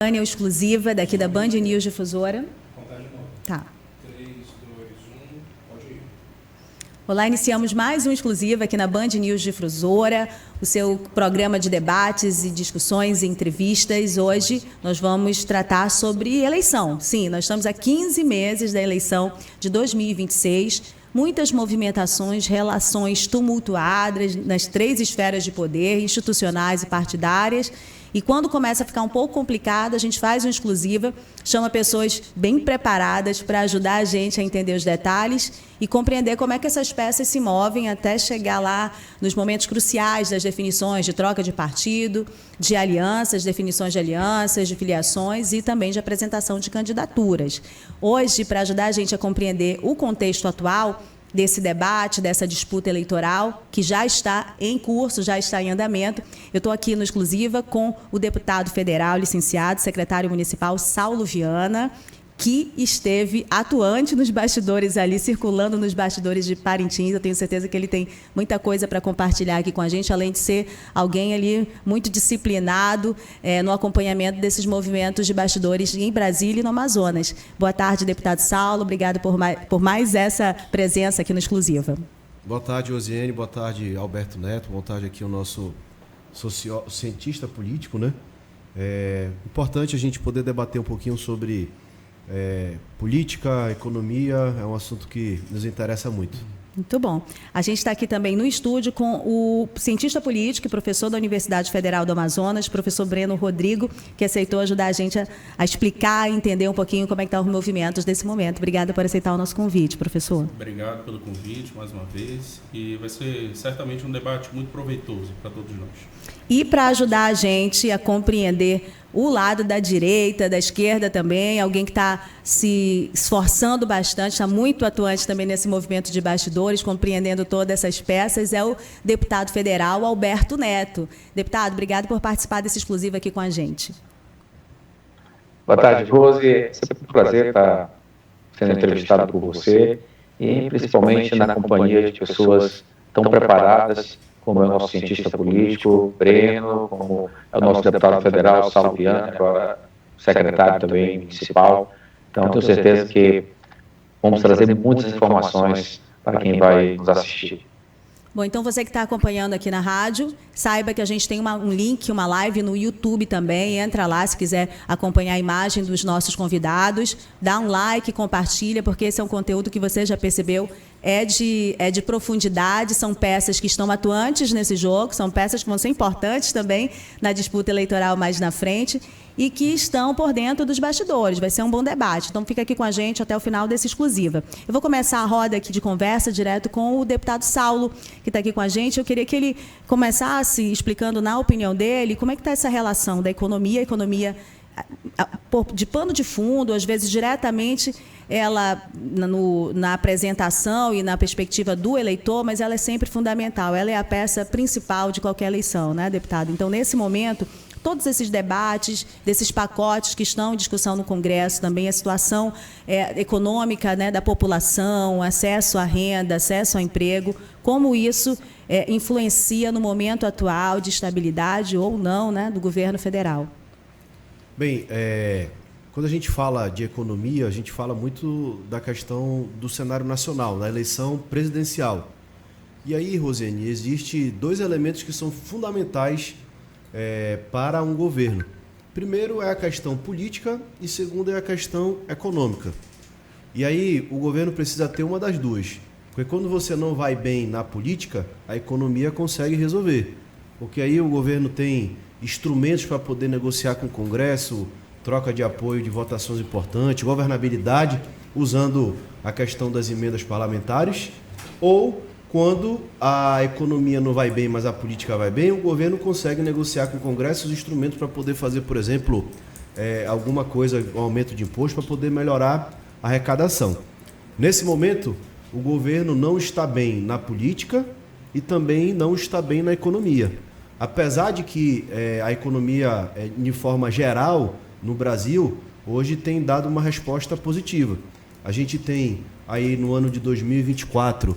Reunião exclusiva daqui da Band News Difusora. Tá. 3, 2, 1, pode ir. Olá, iniciamos mais um exclusivo aqui na Band News Difusora, o seu programa de debates e discussões e entrevistas. Hoje nós vamos tratar sobre eleição. Sim, nós estamos a 15 meses da eleição de 2026. Muitas movimentações, relações tumultuadas nas três esferas de poder, institucionais e partidárias. E quando começa a ficar um pouco complicado, a gente faz uma exclusiva, chama pessoas bem preparadas para ajudar a gente a entender os detalhes e compreender como é que essas peças se movem até chegar lá nos momentos cruciais das definições de troca de partido, de alianças, definições de alianças, de filiações e também de apresentação de candidaturas. Hoje, para ajudar a gente a compreender o contexto atual desse debate, dessa disputa eleitoral, que já está em curso, já está em andamento. Eu estou aqui no exclusiva com o deputado federal, licenciado, secretário municipal Saulo Viana, que esteve atuante nos bastidores ali, circulando nos bastidores de Parintins. Eu tenho certeza que ele tem muita coisa para compartilhar aqui com a gente, além de ser alguém ali muito disciplinado no acompanhamento desses movimentos de bastidores em Brasília e no Amazonas. Boa tarde, deputado Saulo. Obrigado por mais essa presença aqui no Exclusiva. Boa tarde, Rosiane. Boa tarde, Alberto Neto. Boa tarde aqui o nosso cientista político, né? É importante a gente poder debater um pouquinho sobre política, economia, é um assunto que nos interessa muito. Muito bom. A gente está aqui também no estúdio com o cientista político e professor da Universidade Federal do Amazonas, professor Breno Rodrigo, que aceitou ajudar a gente a explicar e entender um pouquinho como é que estão os movimentos desse momento. Obrigada por aceitar o nosso convite, professor. Obrigado pelo convite, mais uma vez, e vai ser certamente um debate muito proveitoso para todos nós. E para ajudar a gente a compreender o lado da direita, da esquerda também, alguém que está se esforçando bastante, está muito atuante também nesse movimento de bastidores, compreendendo todas essas peças, é o deputado federal Alberto Neto. Deputado, obrigado por participar desse exclusivo aqui com a gente. Boa tarde, Rose. É sempre um prazer estar sendo entrevistado por você e principalmente na companhia de pessoas tão preparadas como é o nosso cientista político, Breno, como é o nosso deputado federal, Saulo Viana, agora secretário também municipal. Então, tenho certeza que vamos trazer muitas informações para quem vai nos assistir. Bom, então você que está acompanhando aqui na rádio, saiba que a gente tem um link, uma live no YouTube também. Entra lá se quiser acompanhar a imagem dos nossos convidados. Dá um like, compartilha, porque esse é um conteúdo que você já percebeu, é de profundidade, são peças que estão atuantes nesse jogo, são peças que vão ser importantes também na disputa eleitoral mais na frente e que estão por dentro dos bastidores. Vai ser um bom debate. Então, fica aqui com a gente até o final desse exclusiva. Eu vou começar a roda aqui de conversa direto com o deputado Saulo, que está aqui com a gente. Eu queria que ele começasse explicando, na opinião dele, como é que está essa relação da economia, de pano de fundo, às vezes diretamente, ela na apresentação e na perspectiva do eleitor, mas ela é sempre fundamental, ela é a peça principal de qualquer eleição, né, deputado? Então, nesse momento, todos esses debates, desses pacotes que estão em discussão no Congresso, também a situação econômica, né, da população, acesso à renda, acesso ao emprego, como isso influencia no momento atual de estabilidade ou não, né, do governo federal. Bem, quando a gente fala de economia, a gente fala muito da questão do cenário nacional, da eleição presidencial. E aí, Rosiane, existem dois elementos que são fundamentais para um governo. Primeiro é a questão política e segundo é a questão econômica. E aí o governo precisa ter uma das duas. Porque quando você não vai bem na política, a economia consegue resolver. Porque aí o governo tem instrumentos para poder negociar com o Congresso, troca de apoio de votações importantes, governabilidade, usando a questão das emendas parlamentares, ou quando a economia não vai bem, mas a política vai bem, o governo consegue negociar com o Congresso os instrumentos para poder fazer, por exemplo, alguma coisa, um aumento de imposto, para poder melhorar a arrecadação. Nesse momento, o governo não está bem na política e também não está bem na economia. Apesar de que a economia, de forma geral, no Brasil, hoje tem dado uma resposta positiva. A gente tem aí no ano de 2024,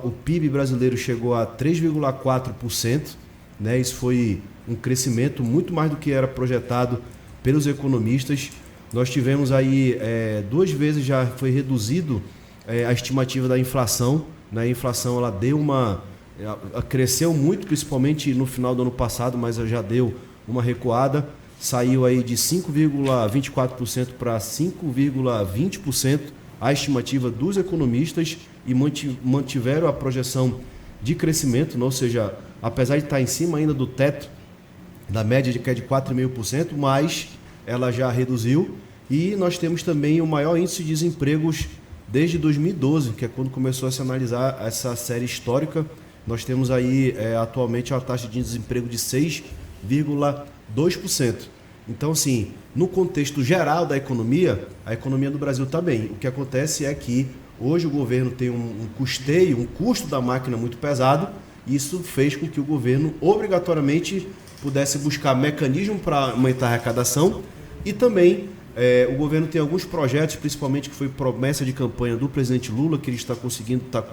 o PIB brasileiro chegou a 3,4%, né? Isso foi um crescimento muito mais do que era projetado pelos economistas. Nós tivemos aí 2 vezes já foi reduzido a estimativa da inflação. Né? A inflação ela cresceu muito, principalmente no final do ano passado, mas já deu uma recuada. Saiu aí de 5,24% para 5,20% a estimativa dos economistas e mantiveram a projeção de crescimento, ou seja, apesar de estar em cima ainda do teto da média que é de 4,5%, mas ela já reduziu. E nós temos também o maior índice de desempregos desde 2012, que é quando começou a se analisar essa série histórica. Nós temos aí atualmente uma taxa de desemprego de 6,2%. Então, assim, no contexto geral da economia, a economia do Brasil está bem. O que acontece é que hoje o governo tem um custo da máquina muito pesado, e isso fez com que o governo obrigatoriamente pudesse buscar mecanismo para aumentar a arrecadação, e também o governo tem alguns projetos, principalmente que foi promessa de campanha do presidente Lula, que ele está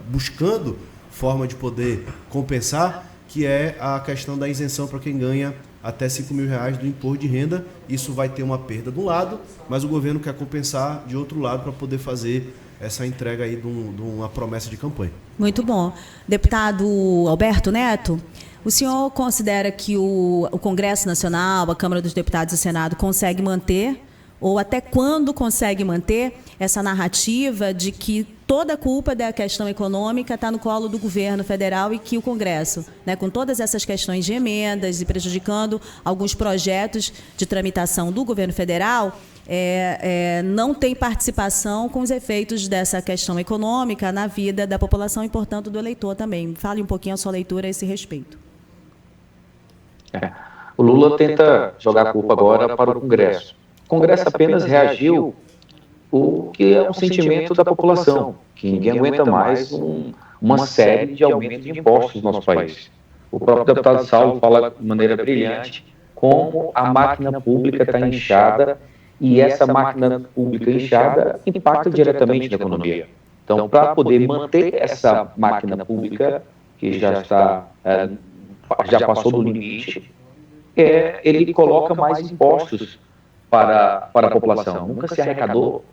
buscando forma de poder compensar, que é a questão da isenção para quem ganha até R$5.000 do imposto de renda. Isso vai ter uma perda de um lado, mas o governo quer compensar de outro lado para poder fazer essa entrega aí de uma promessa de campanha. Muito bom. Deputado Alberto Neto, o senhor considera que o Congresso Nacional, a Câmara dos Deputados e o Senado consegue manter, ou até quando consegue manter, essa narrativa de que toda a culpa da questão econômica está no colo do governo federal e que o Congresso, né, com todas essas questões de emendas e prejudicando alguns projetos de tramitação do governo federal, não tem participação com os efeitos dessa questão econômica na vida da população e, portanto, do eleitor também. Fale um pouquinho a sua leitura a esse respeito. O Lula tenta jogar a culpa agora para o Congresso. O Congresso apenas reagiu o que é um sentimento da população, que ninguém aguenta mais uma série de aumentos de impostos no nosso país. O próprio deputado Saulo fala de maneira brilhante como a máquina pública está inchada, e essa máquina pública inchada impacta diretamente na economia. Então, para poder manter essa máquina pública, que já passou do limite, ele coloca mais impostos para a população. Nunca se arrecadou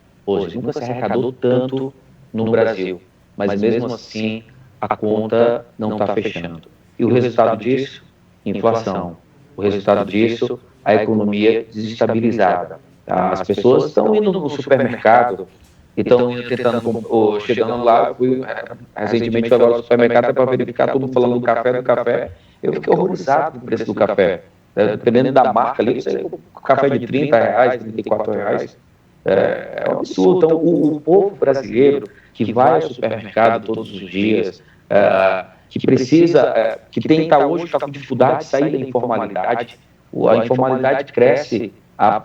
tanto no Brasil, mas mesmo assim a conta não está fechando. E o resultado disso? Inflação. O resultado disso? A economia desestabilizada. As pessoas estão indo no supermercado e estão chegando lá. Recentemente fui agora no supermercado para verificar, todo mundo falando do café. Eu fiquei horrorizado com o preço do café. Dependendo da marca ali, o café de R$30, R$34. É um absurdo. Então, o povo brasileiro que vai ao supermercado todos os dias, que precisa, que está hoje com dificuldade de sair da informalidade, a informalidade cresce a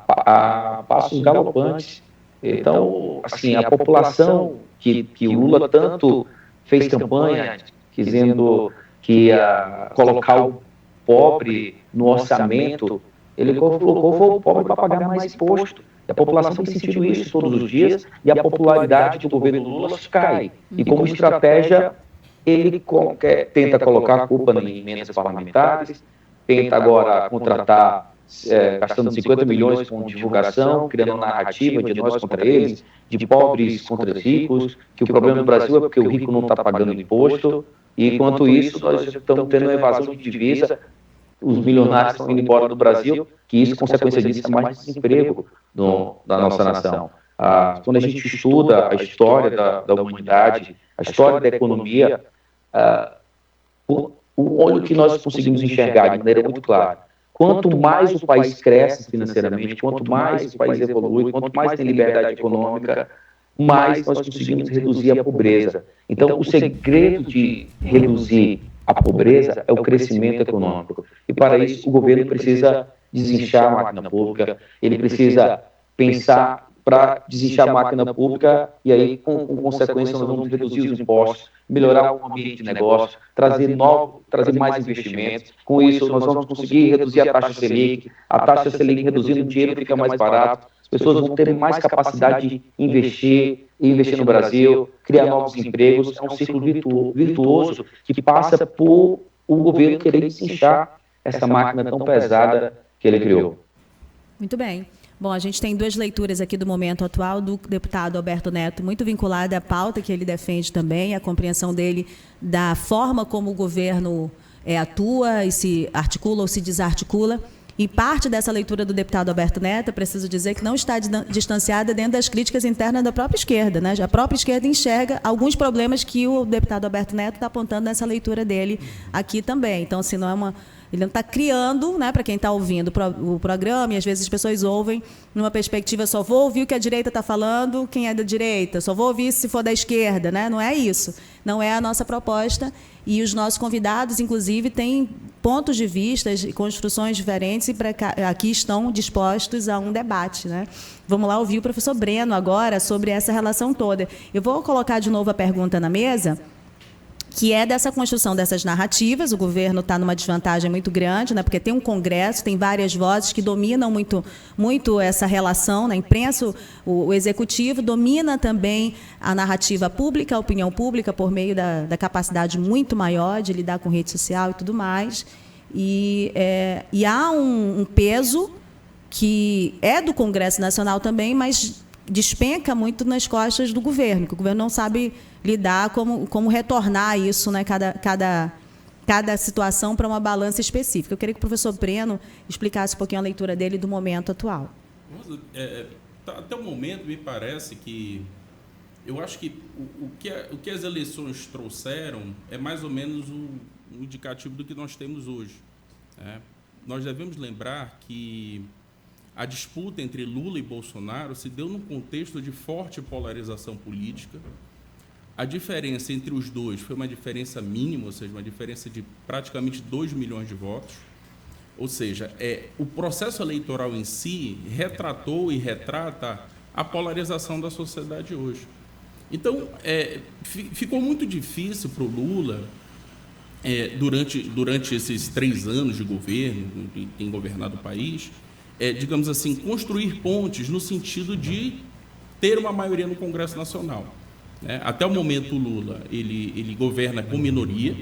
passos galopantes. Então, assim, a população que o Lula tanto fez campanha, dizendo que ia colocar o pobre no orçamento, ele colocou o pobre para pagar mais imposto. E a população tem sentido isso todos os dias, e a popularidade do governo Lula cai. E como estratégia, ele tenta colocar a culpa em emendas parlamentares, tenta agora contratar, gastando 50 milhões com divulgação, criando uma narrativa de nós contra eles, de pobres contra os ricos, que o problema do Brasil é porque o rico não está pagando imposto, e enquanto isso nós estamos tendo uma evasão de divisa, os milionários estão indo embora do Brasil, que isso, consequência disso, é mais desemprego da nossa nação. Quando a gente estuda a história da humanidade, a história da economia, olha o que nós conseguimos enxergar de maneira muito clara. Quanto mais o país cresce financeiramente, quanto mais o país evolui, quanto mais tem liberdade econômica, mais nós conseguimos reduzir a pobreza. Então, o segredo de reduzir a pobreza é o crescimento econômico. E para isso, o governo precisa desinchar a máquina pública, ele precisa pensar para desinchar a máquina pública, e aí, com consequência, nós vamos reduzir os impostos, melhorar o ambiente de negócio, trazer mais investimentos. Com isso, nós vamos conseguir reduzir a taxa Selic. A taxa Selic reduzindo, o dinheiro fica mais barato, as pessoas vão ter mais capacidade de investir no Brasil, criar novos empregos. É um ciclo virtuoso que passa por o governo querer desinchar essa máquina tão pesada que ele criou. Muito bem. Bom, a gente tem duas leituras aqui do momento atual do deputado Alberto Neto, muito vinculada à pauta que ele defende também, a compreensão dele da forma como o governo atua e se articula ou se desarticula. E parte dessa leitura do deputado Alberto Neto, preciso dizer que não está distanciada dentro das críticas internas da própria esquerda, né? A própria esquerda enxerga alguns problemas que o deputado Alberto Neto está apontando nessa leitura dele aqui também. Então, assim, não é uma... Ele não está criando, né, para quem está ouvindo o programa, e às vezes as pessoas ouvem numa perspectiva, só vou ouvir o que a direita está falando, quem é da direita, só vou ouvir se for da esquerda, né? Não é isso. Não é a nossa proposta. E os nossos convidados, inclusive, têm pontos de vista e construções diferentes e aqui estão dispostos a um debate, né? Vamos lá ouvir o professor Breno agora sobre essa relação toda. Eu vou colocar de novo a pergunta na mesa, que é dessa construção dessas narrativas. O governo está numa desvantagem muito grande, né, porque tem um Congresso, tem várias vozes que dominam muito essa relação. Na imprensa, o Executivo domina também a narrativa pública, a opinião pública, por meio da capacidade muito maior de lidar com rede social e tudo mais. E há um peso que é do Congresso Nacional também, mas despenca muito nas costas do governo, que o governo não sabe lidar, como retornar isso, né, cada situação para uma balança específica. Eu queria que o professor Breno explicasse um pouquinho a leitura dele do momento atual. Até o momento, me parece que... Eu acho que o que as eleições trouxeram é mais ou menos um indicativo do que nós temos hoje. Nós devemos lembrar que a disputa entre Lula e Bolsonaro se deu num contexto de forte polarização política. A diferença entre os dois foi uma diferença mínima, ou seja, uma diferença de praticamente 2 milhões de votos. Ou seja, o processo eleitoral em si retratou e retrata a polarização da sociedade hoje. Então, ficou muito difícil para o Lula, durante esses 3 anos de governo, que tem governado o país, digamos assim, construir pontes no sentido de ter uma maioria no Congresso Nacional. Até o momento, o Lula ele governa com minoria.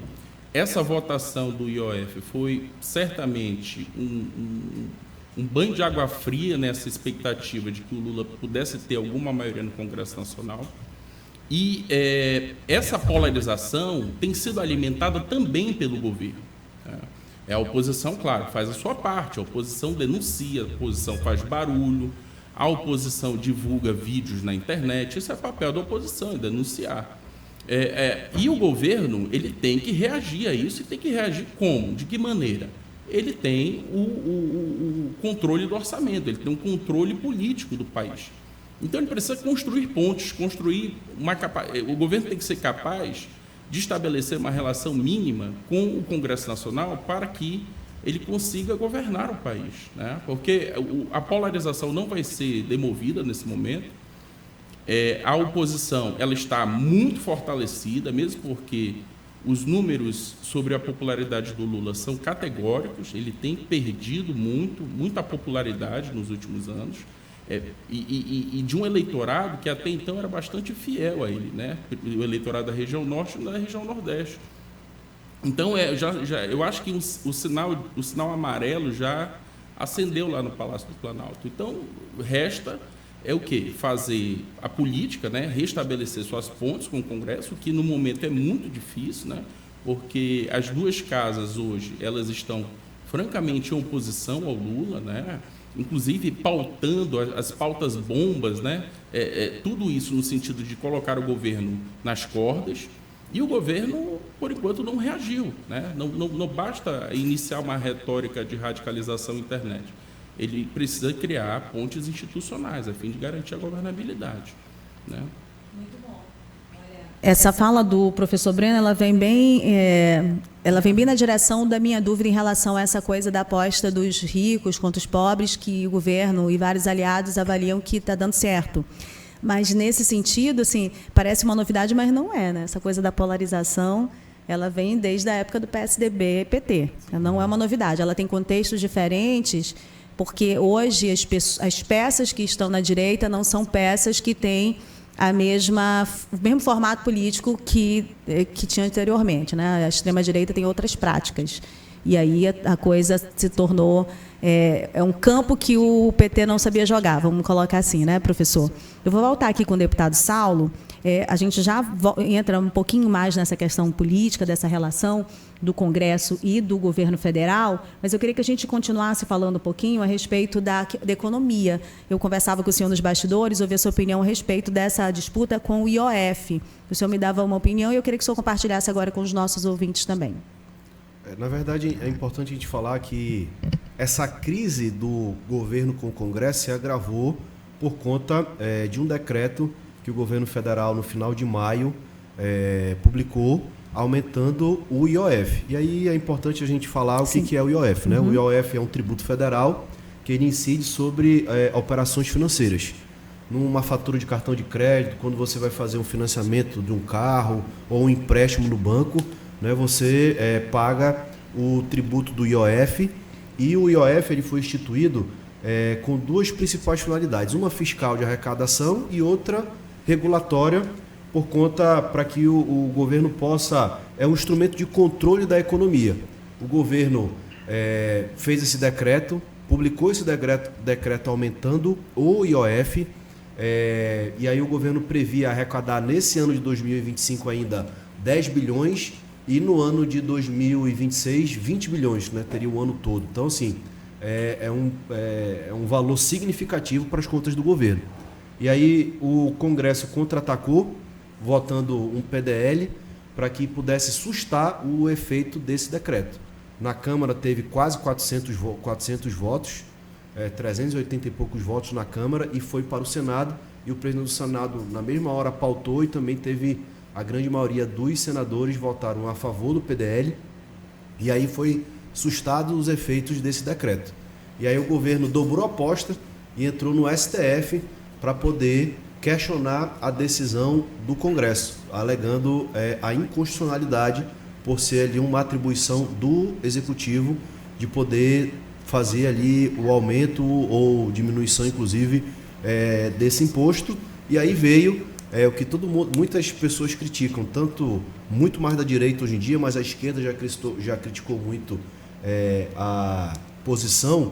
Essa votação do IOF foi certamente um banho de água fria nessa expectativa de que o Lula pudesse ter alguma maioria no Congresso Nacional. E essa polarização tem sido alimentada também pelo governo. A oposição, claro, faz a sua parte, a oposição denuncia, a oposição faz barulho, a oposição divulga vídeos na internet. Isso é papel da oposição, denunciar. E o governo ele tem que reagir a isso, e tem que reagir como? De que maneira? Ele tem o controle do orçamento, ele tem um controle político do país. Então, ele precisa construir pontes, o governo tem que ser capaz de estabelecer uma relação mínima com o Congresso Nacional para que ele consiga governar o país, né? Porque a polarização não vai ser demovida nesse momento. A oposição ela está muito fortalecida, mesmo porque os números sobre a popularidade do Lula são categóricos. Ele tem perdido muita popularidade nos últimos anos, e de um eleitorado que até então era bastante fiel a ele, né? O eleitorado da região norte e da região nordeste. Então, eu acho que o sinal amarelo já acendeu lá no Palácio do Planalto. Então, resta o quê? Fazer a política, né? Restabelecer suas pontes com o Congresso, que no momento é muito difícil, né? Porque as duas casas hoje elas estão francamente em oposição ao Lula, né? Inclusive pautando as pautas bombas, né? Tudo isso no sentido de colocar o governo nas cordas. E o governo, por enquanto, não reagiu, né? Não basta iniciar uma retórica de radicalização internet. Ele precisa criar pontes institucionais a fim de garantir a governabilidade, né? Muito bom. Essa fala do professor Breno, ela vem bem na direção da minha dúvida em relação a essa coisa da aposta dos ricos contra os pobres, que o governo e vários aliados avaliam que está dando certo. Mas, nesse sentido, assim, parece uma novidade, mas não é, né? Essa coisa da polarização, ela vem desde a época do PSDB e PT. Ela não é uma novidade, ela tem contextos diferentes, porque hoje as peças que estão na direita não são peças que têm o mesmo formato político que tinha anteriormente, né? A extrema-direita tem outras práticas. e aí a coisa se tornou um campo que o PT não sabia jogar, vamos colocar assim, né, professor? Eu vou voltar aqui com o deputado Saulo. A gente já entra um pouquinho mais nessa questão política, dessa relação do Congresso e do governo federal, mas eu queria que a gente continuasse falando um pouquinho a respeito da economia. Eu conversava com o senhor nos bastidores, ouvi a sua opinião a respeito dessa disputa com o IOF. O senhor me dava uma opinião e eu queria que o senhor compartilhasse agora com os nossos ouvintes também. Na verdade, é importante a gente falar que essa crise do governo com o Congresso se agravou por conta de um decreto que o governo federal, no final de maio, publicou, aumentando o IOF. E aí é importante a gente falar o que é o IOF, né? O IOF é um tributo federal que ele incide sobre operações financeiras. Numa fatura de cartão de crédito, quando você vai fazer um financiamento de um carro ou um empréstimo no banco, né, você paga o tributo do IOF, e o IOF ele foi instituído com duas principais finalidades, uma fiscal de arrecadação e outra regulatória, por conta para que o governo possa... É um instrumento de controle da economia. O governo fez esse decreto, publicou esse decreto aumentando o IOF, e aí o governo previa arrecadar nesse ano de 2025 ainda 10 bilhões e no ano de 2026 20 bilhões, né? Teria o ano todo. Então, assim, é um valor significativo para as contas do governo. E aí o Congresso contra-atacou, votando um PDL para que pudesse sustar o efeito desse decreto. Na Câmara teve quase 400 votos, 380 e poucos votos na Câmara, e foi para o Senado, e o presidente do Senado na mesma hora pautou, e também teve a grande maioria dos senadores votaram a favor do PDL, e aí foi sustado os efeitos desse decreto. E aí o governo dobrou a aposta e entrou no STF para poder questionar a decisão do Congresso, alegando a inconstitucionalidade por ser ali uma atribuição do Executivo de poder fazer ali o aumento ou diminuição, inclusive, desse imposto. E aí veio o que muitas pessoas criticam, muito mais da direita hoje em dia, mas a esquerda já criticou muito a posição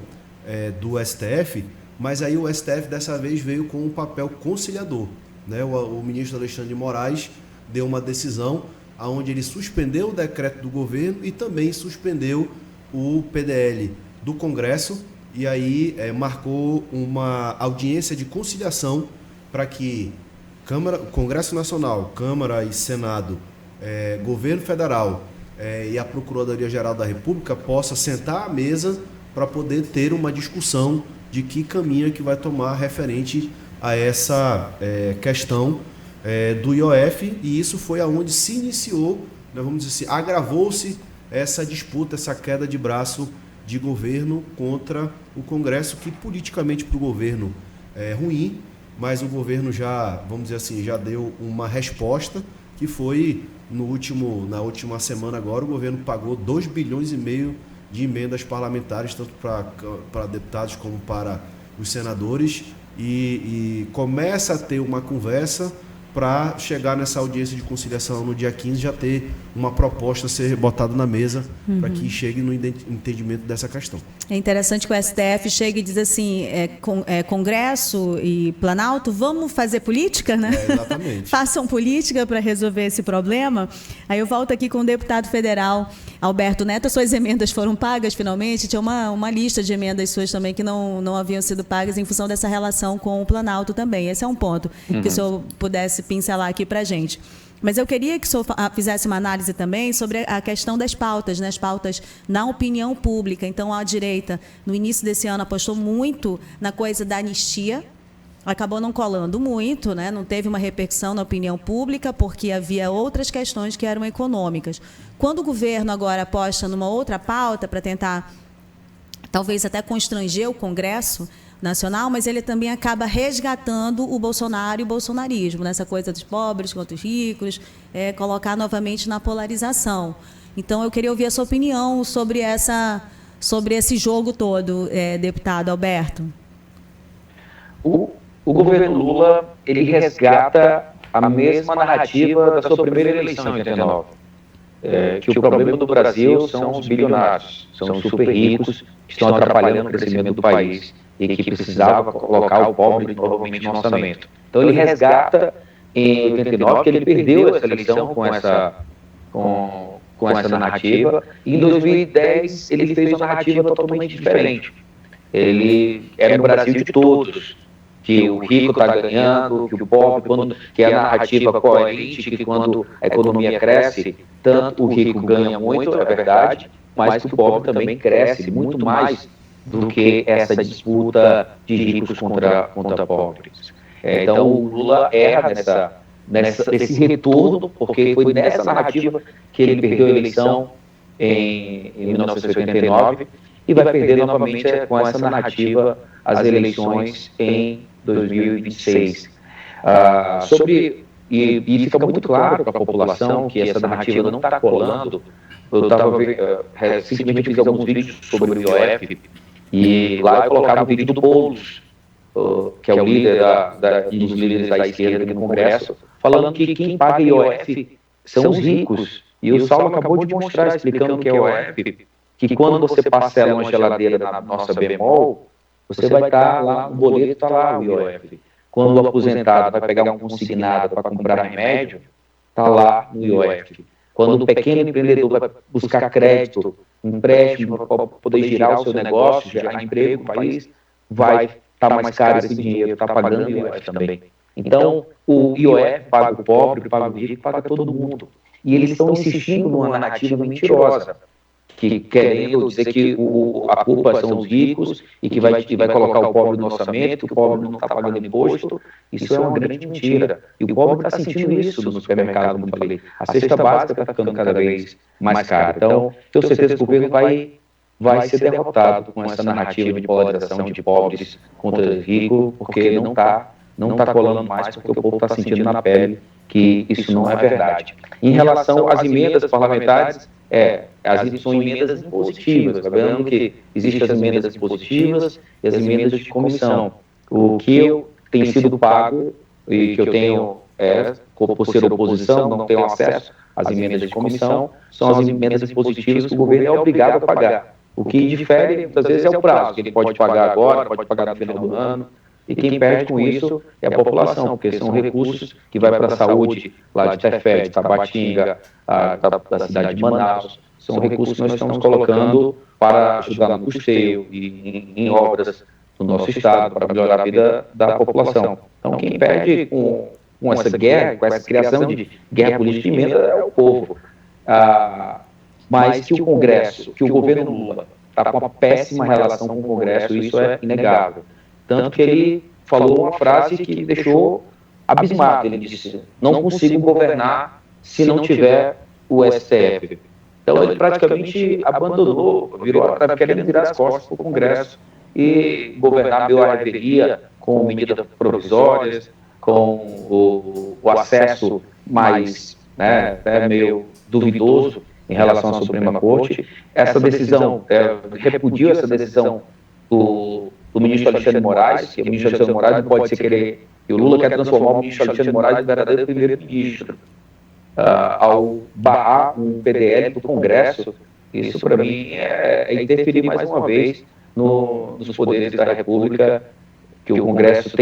do STF, mas aí o STF dessa vez veio com um papel conciliador, né? O ministro Alexandre de Moraes deu uma decisão onde ele suspendeu o decreto do governo e também suspendeu o PDL do Congresso, e aí marcou uma audiência de conciliação para que Congresso Nacional, Câmara e Senado, Governo Federal e a Procuradoria-Geral da República possa sentar à mesa para poder ter uma discussão de que caminho que vai tomar referente a essa questão do IOF, e isso foi aonde se iniciou, né, vamos dizer assim, agravou-se essa disputa, essa queda de braço de governo contra o Congresso, que politicamente para o governo é ruim, mas o governo já, vamos dizer assim, já deu uma resposta, que foi na última semana agora, o governo pagou 2,5 bilhões de emendas parlamentares, tanto para deputados como para os senadores, e começa a ter uma conversa para chegar nessa audiência de conciliação no dia 15, já ter uma proposta a ser botada na mesa para que chegue no entendimento dessa questão. É interessante que o STF chegue e diz assim, Congresso e Planalto, vamos fazer política, né? Exatamente. Façam política para resolver esse problema. Aí eu volto aqui com o deputado federal Alberto Neto. As suas emendas foram pagas finalmente? Tinha uma lista de emendas suas também que não haviam sido pagas em função dessa relação com o Planalto também. Esse é um ponto que o senhor pudesse pincelar aqui para a gente. Mas eu queria que o senhor fizesse uma análise também sobre a questão das pautas, né? As pautas na opinião pública. Então, a direita, no início desse ano, apostou muito na coisa da anistia, acabou não colando muito, né? Não teve uma repercussão na opinião pública, porque havia outras questões que eram econômicas. Quando o governo agora aposta numa outra pauta para tentar, talvez até constranger o Congresso Nacional, mas ele também acaba resgatando o Bolsonaro e o bolsonarismo, nessa coisa dos pobres contra os ricos, colocar novamente na polarização. Então, eu queria ouvir a sua opinião sobre esse jogo todo, deputado Alberto. O governo Lula, ele resgata a mesma narrativa da sua primeira eleição em 89. que o problema do Brasil são os bilionários, são os super ricos que estão atrapalhando o crescimento do país e que precisava colocar o pobre novamente no orçamento. Então ele resgata em 89 que ele perdeu essa eleição com essa narrativa, e em 2010 ele fez uma narrativa totalmente diferente. Ele era o Brasil de todos, que o rico está ganhando, que o pobre, que é a narrativa coerente, que quando a economia cresce, tanto o rico ganha muito, é verdade, mas que o pobre também cresce muito mais do que essa disputa de ricos contra pobres. Então o Lula erra nesse retorno, porque foi nessa narrativa que ele perdeu a eleição em 1989 e vai perder novamente com essa narrativa as eleições em 2026. E fica muito claro para a população que essa narrativa não está colando. Eu recentemente fiz alguns vídeos sobre o IOF, e lá eu colocava o vídeo do Boulos, que é o líder um dos líderes da esquerda no Congresso, falando que quem paga IOF são os ricos. E o Saulo acabou de mostrar, explicando o que é IOF, que quando você parcela uma geladeira na nossa bemol, você vai estar lá, o boleto está lá, o IOF. Quando o aposentado vai pegar um consignado para comprar remédio, está lá no IOF. Quando o pequeno empreendedor vai buscar crédito, empréstimo para poder girar o seu negócio, gerar emprego no país, vai estar mais caro esse dinheiro, está pagando o IOF também. Então, o IOF paga o pobre, paga o rico, paga todo mundo. E eles estão insistindo numa narrativa mentirosa, que querendo dizer que a culpa são os ricos e que vai colocar o pobre no orçamento, que o pobre não está pagando imposto. Isso é uma grande mentira. E o pobre está sentindo isso no supermercado, como eu falei. A cesta básica está ficando cada vez mais cara. Então, tenho certeza que o governo vai ser derrotado com essa narrativa de polarização de pobres contra ricos, porque não está colando mais, porque o povo está sentindo na pele que isso não é verdade. Em relação às emendas parlamentares, são emendas impositivas, lembrando que existem as emendas impositivas e as emendas de comissão. O que tem sido pago e que eu tenho, por ser oposição, não tenho acesso às emendas de comissão, são as emendas impositivas que o governo é obrigado a pagar. O que difere, muitas vezes, é o prazo, que ele pode pagar agora, pode pagar no final do ano. E quem perde com isso é a população, porque são recursos que vai para a saúde lá de Tefé, de Tabatinga, da cidade de Manaus. São recursos que nós estamos colocando para ajudar no custeio e em obras do nosso estado, para melhorar a vida da população. Então, quem perde com essa guerra, com essa criação de guerra política de emenda é o povo. Mas que o Congresso, que o governo Lula está com uma péssima relação com o Congresso, isso é inegável. Tanto que ele falou uma frase que deixou abismado. Ele disse: não consigo governar se não tiver o STF. Então ele praticamente abandonou, estava querendo virar as costas para o Congresso e governar meio à revelia, com medidas provisórias, com o acesso mais meio duvidoso em relação à Suprema Corte. Essa decisão, repudiu essa decisão do ministro Alexandre de Moraes, que o ministro Alexandre de Moraes não pode se querer, e o Lula quer transformar o ministro Alexandre de Moraes em verdadeiro primeiro-ministro. Ao barrar um PDL do Congresso, isso para mim é interferir mais uma vez nos poderes da República, que o Congresso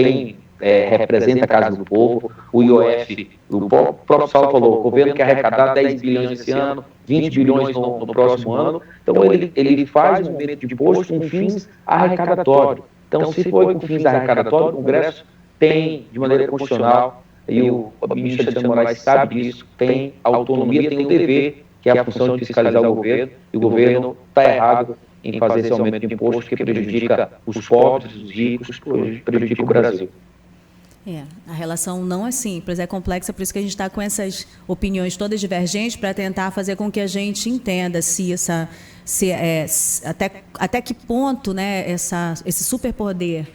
representa a Casa do Povo. O IOF, o próprio Saulo falou, o governo quer arrecadar 10 bilhões esse ano, 20 bilhões no próximo ano. Então ele faz um aumento de imposto com fins arrecadatórios. Então, se for com fins arrecadatórios, o Congresso tem, de maneira constitucional, e o ministro Alexandre de Moraes sabe disso, tem autonomia, tem o dever, que é a função de fiscalizar o governo, e o governo está errado em fazer esse aumento de imposto que prejudica os pobres, os ricos, prejudica o Brasil. A relação não é simples, é complexa, por isso que a gente está com essas opiniões todas divergentes para tentar fazer com que a gente entenda até que ponto, né, esse superpoder,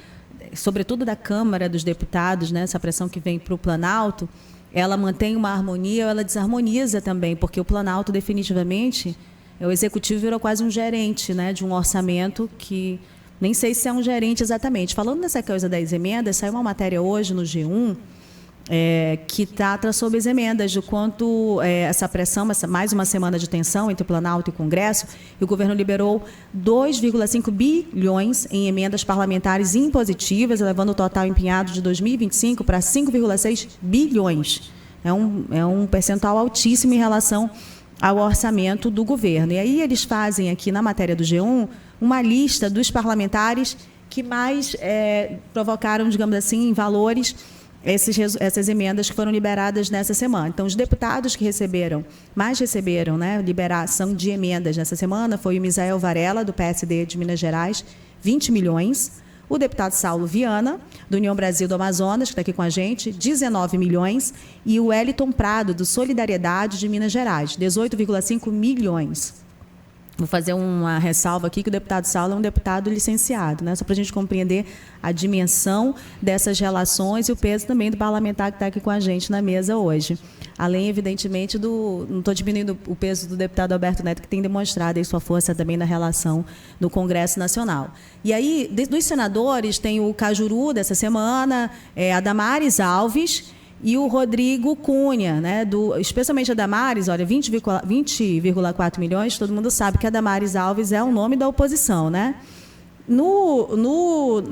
sobretudo da Câmara dos Deputados, né, essa pressão que vem para o Planalto, ela mantém uma harmonia ou ela desarmoniza também, porque o Planalto definitivamente, o Executivo virou quase um gerente, né, de um orçamento que nem sei se é um gerente exatamente. Falando nessa coisa das emendas, saiu uma matéria hoje no G1 que trata sobre as emendas, de quanto essa pressão, mais uma semana de tensão entre o Planalto e o Congresso, e o governo liberou 2,5 bilhões em emendas parlamentares impositivas, elevando o total empenhado de 2025 para 5,6 bilhões. É um percentual altíssimo em relação ao orçamento do governo. E aí eles fazem aqui na matéria do G1 uma lista dos parlamentares que mais provocaram, digamos assim, em valores essas emendas que foram liberadas nessa semana. Então, os deputados que mais receberam, né, liberação de emendas nessa semana foi o Misael Varela, do PSD de Minas Gerais, 20 milhões. O deputado Saulo Viana, do União Brasil do Amazonas, que está aqui com a gente, 19 milhões. E o Wellington Prado, do Solidariedade de Minas Gerais, 18,5 milhões. Vou fazer uma ressalva aqui que o deputado Saulo é um deputado licenciado, né? Só para a gente compreender a dimensão dessas relações e o peso também do parlamentar que está aqui com a gente na mesa hoje. Além, evidentemente, não estou diminuindo o peso do deputado Alberto Neto, que tem demonstrado aí sua força também na relação no Congresso Nacional. E aí, dos senadores, tem o Cajuru dessa semana, a Damares Alves e o Rodrigo Cunha, né, especialmente a Damares, olha, 20,4 milhões, todo mundo sabe que a Damares Alves é o nome da oposição, né? No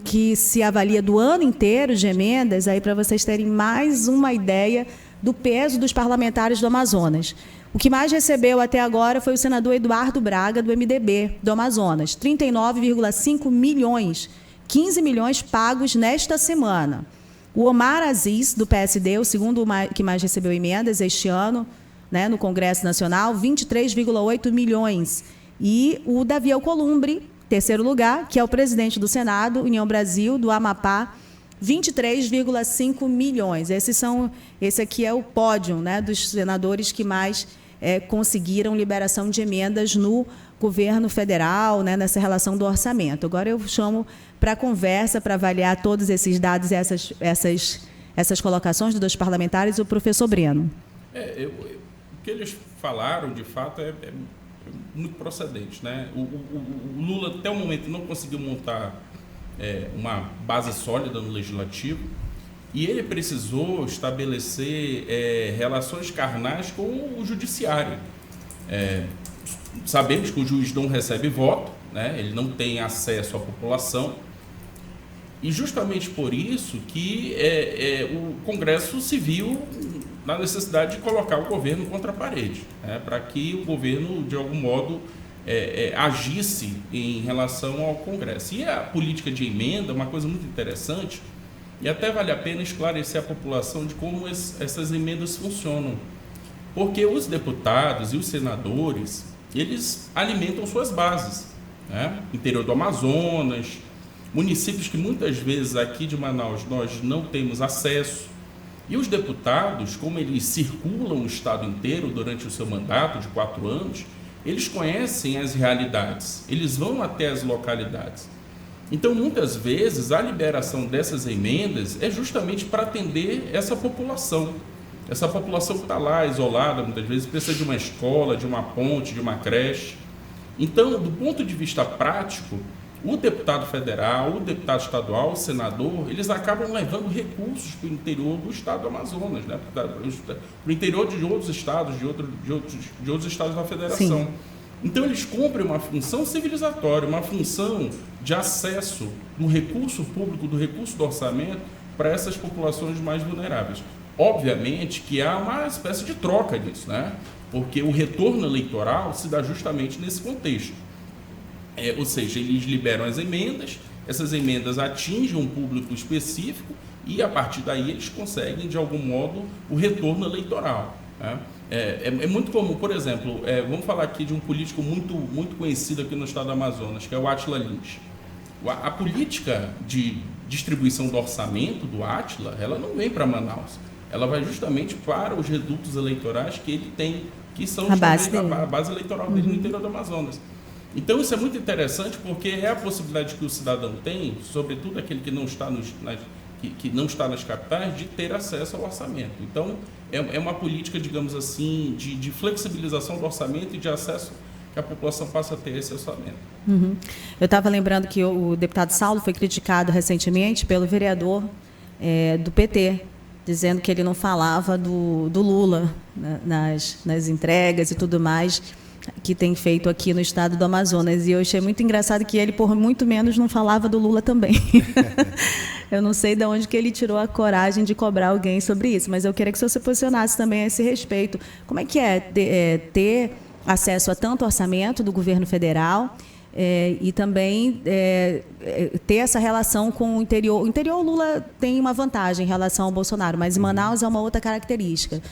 que se avalia do ano inteiro de emendas, aí para vocês terem mais uma ideia do peso dos parlamentares do Amazonas. O que mais recebeu até agora foi o senador Eduardo Braga, do MDB do Amazonas, 39,5 milhões, 15 milhões pagos nesta semana. O Omar Aziz, do PSD, o segundo que mais recebeu emendas este ano, né, no Congresso Nacional, 23,8 milhões. E o Davi Alcolumbre, terceiro lugar, que é o presidente do Senado, União Brasil, do Amapá, 23,5 milhões. Esse aqui é o pódio, né, dos senadores que mais conseguiram liberação de emendas no governo federal, né, nessa relação do orçamento. Agora eu chamo para conversa, para avaliar todos esses dados e essas colocações dos parlamentares, o professor Breno. O que eles falaram, de fato, é muito procedente, né? O Lula, até o momento, não conseguiu montar uma base sólida no Legislativo e ele precisou estabelecer relações carnais com o Judiciário. Sabemos que o juiz não recebe voto, né? Ele não tem acesso à população, e justamente por isso que o Congresso se viu na necessidade de colocar o governo contra a parede, né? Para que o governo, de algum modo, agisse em relação ao Congresso. E a política de emenda é uma coisa muito interessante, e até vale a pena esclarecer a população de como essas emendas funcionam. Porque os deputados e os senadores, eles alimentam suas bases, né? Interior do Amazonas, municípios que muitas vezes aqui de Manaus nós não temos acesso. E os deputados, como eles circulam o estado inteiro durante o seu mandato de 4 anos, eles conhecem as realidades, eles vão até as localidades. Então, muitas vezes, a liberação dessas emendas é justamente para atender essa população. Essa população que está lá, isolada, muitas vezes, precisa de uma escola, de uma ponte, de uma creche. Então, do ponto de vista prático, o deputado federal, o deputado estadual, o senador, eles acabam levando recursos para o interior do estado do Amazonas, né? Para o interior de outros estados, de outros estados da federação. Sim. Então, eles cumprem uma função civilizatória, uma função de acesso do recurso público, do recurso do orçamento, para essas populações mais vulneráveis. Obviamente que há uma espécie de troca disso, né? Porque o retorno eleitoral se dá justamente nesse contexto. Ou seja, eles liberam as emendas, essas emendas atingem um público específico e, a partir daí, eles conseguem, de algum modo, o retorno eleitoral, né? É muito comum, por exemplo, vamos falar aqui de um político muito conhecido aqui no estado do Amazonas, que é o Átila Lins. A política de distribuição do orçamento do Átila, ela não vem para Manaus. Ela vai justamente para os redutos eleitorais que ele tem, que são a base eleitoral dele no interior do Amazonas. Então, isso é muito interessante porque é a possibilidade que o cidadão tem, sobretudo aquele que não está nas capitais, de ter acesso ao orçamento. Então, é uma política, digamos assim, de flexibilização do orçamento e de acesso que a população passa a ter esse orçamento. Uhum. Eu estava lembrando que o deputado Saulo foi criticado recentemente pelo vereador do PT, dizendo que ele não falava do Lula, né, nas entregas e tudo mais que tem feito aqui no estado do Amazonas. E eu achei muito engraçado que ele, por muito menos, não falava do Lula também. Eu não sei de onde que ele tirou a coragem de cobrar alguém sobre isso, mas eu queria que o senhor se posicionasse também a esse respeito. Como é que é ter acesso a tanto orçamento do governo federal e também ter essa relação com o interior? O interior, o Lula tem uma vantagem em relação ao Bolsonaro, mas Manaus é uma outra característica.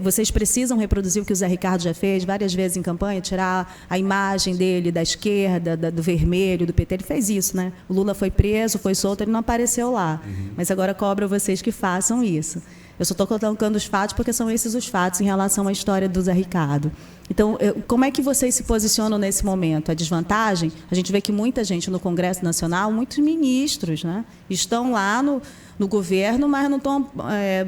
Vocês precisam reproduzir o que o Zé Ricardo já fez várias vezes em campanha, tirar a imagem dele da esquerda, do vermelho, do PT. Ele fez isso, né? O Lula foi preso, foi solto, ele não apareceu lá. Mas agora cobra vocês que façam isso. Eu só estou colocando os fatos porque são esses os fatos em relação à história do Zé Ricardo. Então, como é que vocês se posicionam nesse momento? A desvantagem? A gente vê que muita gente no Congresso Nacional, muitos ministros, né, estão lá no governo, mas não estão